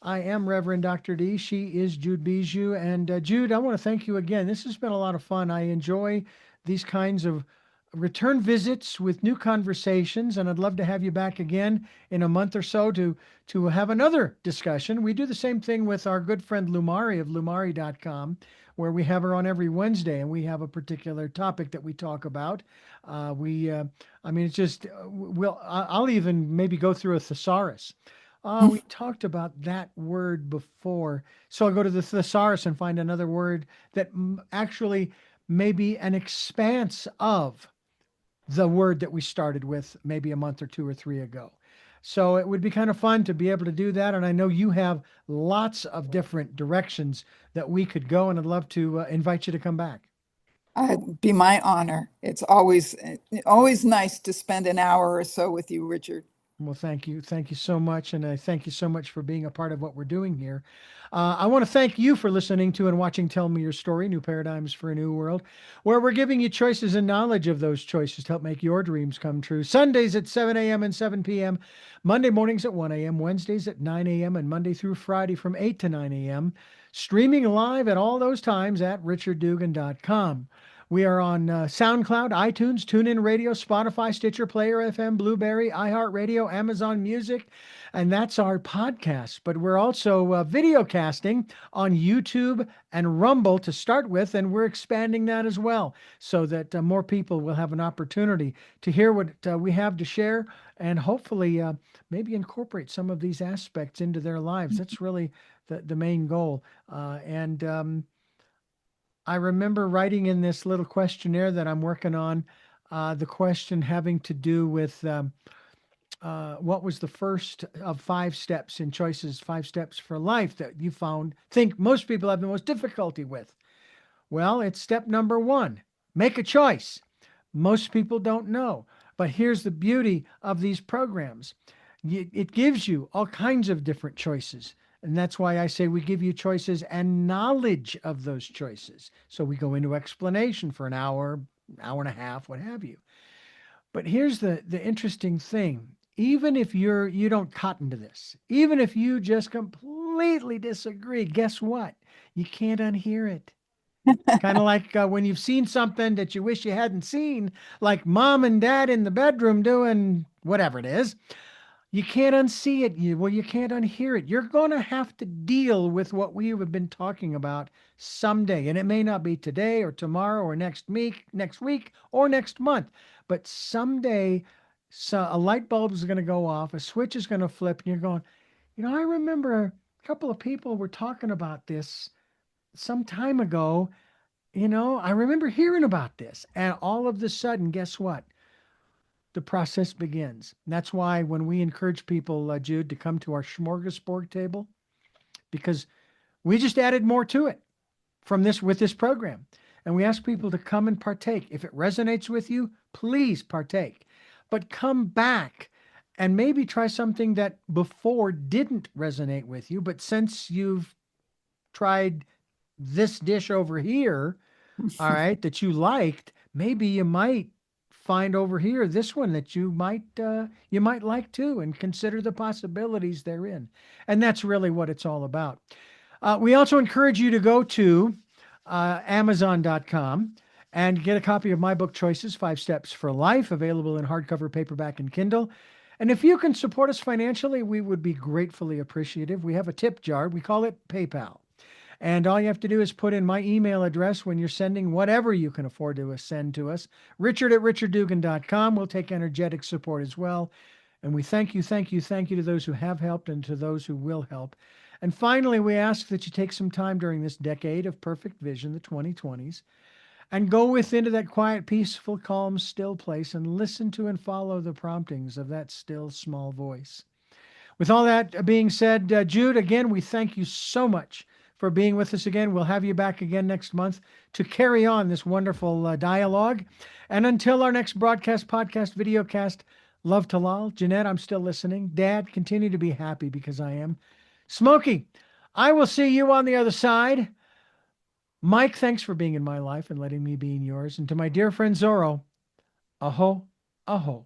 I am Reverend Dr. D. She is Jude Bijou. And Jude, I want to thank you again. This has been a lot of fun. I enjoy these kinds of return visits with new conversations, and I'd love to have you back again in a month or so to have another discussion. We do the same thing with our good friend Lumari of Lumari.com, where we have her on every Wednesday, and we have a particular topic that we talk about. I mean, it's just I'll even maybe go through a thesaurus. We talked about that word before. So I go to the thesaurus and find another word that actually may be an expanse of the word that we started with maybe a month or two or three ago. So it would be kind of fun to be able to do that. And I know you have lots of different directions that we could go, and I'd love to invite you to come back. It'd be my honor. It's always nice to spend an hour or so with you, Richard. Well, thank you. Thank you so much. And I thank you so much for being a part of what we're doing here. I want to thank you for listening to and watching Tell Me Your Story, New Paradigms for a New World, where we're giving you choices and knowledge of those choices to help make your dreams come true. Sundays at 7 a.m. and 7 p.m., Monday mornings at 1 a.m., Wednesdays at 9 a.m., and Monday through Friday from 8 to 9 a.m., streaming live at all those times at richarddugan.com. We are on SoundCloud, iTunes, TuneIn Radio, Spotify, Stitcher, Player FM, Blueberry, iHeartRadio, Amazon Music, and that's our podcast. But we're also video casting on YouTube and Rumble to start with, and we're expanding that as well so that more people will have an opportunity to hear what we have to share and hopefully maybe incorporate some of these aspects into their lives. That's really the main goal. And I remember writing in this little questionnaire that I'm working on the question having to do with what was the first of 5 steps in choices, 5 steps for life that you think most people have the most difficulty with. Well, it's step number 1, make a choice. Most people don't know. But here's the beauty of these programs it gives you all kinds of different choices. And that's why I say we give you choices and knowledge of those choices. So we go into explanation for an hour, hour and a half, what have you. But here's the interesting thing. Even if you don't cotton to this, even if you just completely disagree, guess what? You can't unhear it. Kind of like when you've seen something that you wish you hadn't seen, like mom and dad in the bedroom doing whatever it is. You can't unsee it. You can't unhear it. You're going to have to deal with what we have been talking about someday. And it may not be today or tomorrow or next week or next month. But someday, a light bulb is going to go off, a switch is going to flip, and you're going, I remember a couple of people were talking about this some time ago. I remember hearing about this. And all of a sudden, guess what? The process begins. And that's why when we encourage people, Jude, to come to our smorgasbord table, because we just added more to it from this with this program. And we ask people to come and partake. If it resonates with you, please partake. But come back and maybe try something that before didn't resonate with you. But since you've tried this dish over here, all right, that you liked, maybe you might find over here this one that you might like too, and consider the possibilities therein. And that's really what it's all about. We also encourage you to go to Amazon.com and get a copy of my book Choices: 5 Steps for Life, available in hardcover, paperback, and Kindle. And if you can support us financially, we would be gratefully appreciative. We have a tip jar. We call it PayPal. And all you have to do is put in my email address when you're sending whatever you can afford to send to us, richard@richarddugan.com. We'll take energetic support as well. And we thank you, thank you, thank you to those who have helped and to those who will help. And finally, we ask that you take some time during this decade of perfect vision, the 2020s, and go within to that quiet, peaceful, calm, still place and listen to and follow the promptings of that still small voice. With all that being said, Jude, again, we thank you so much for being with us again. We'll have you back again next month to carry on this wonderful dialogue. And until our next broadcast, podcast, videocast, love to Lal. Jeanette, I'm still listening. Dad, continue to be happy because I am. Smokey, I will see you on the other side. Mike, thanks for being in my life and letting me be in yours. And to my dear friend Zorro, aho, aho.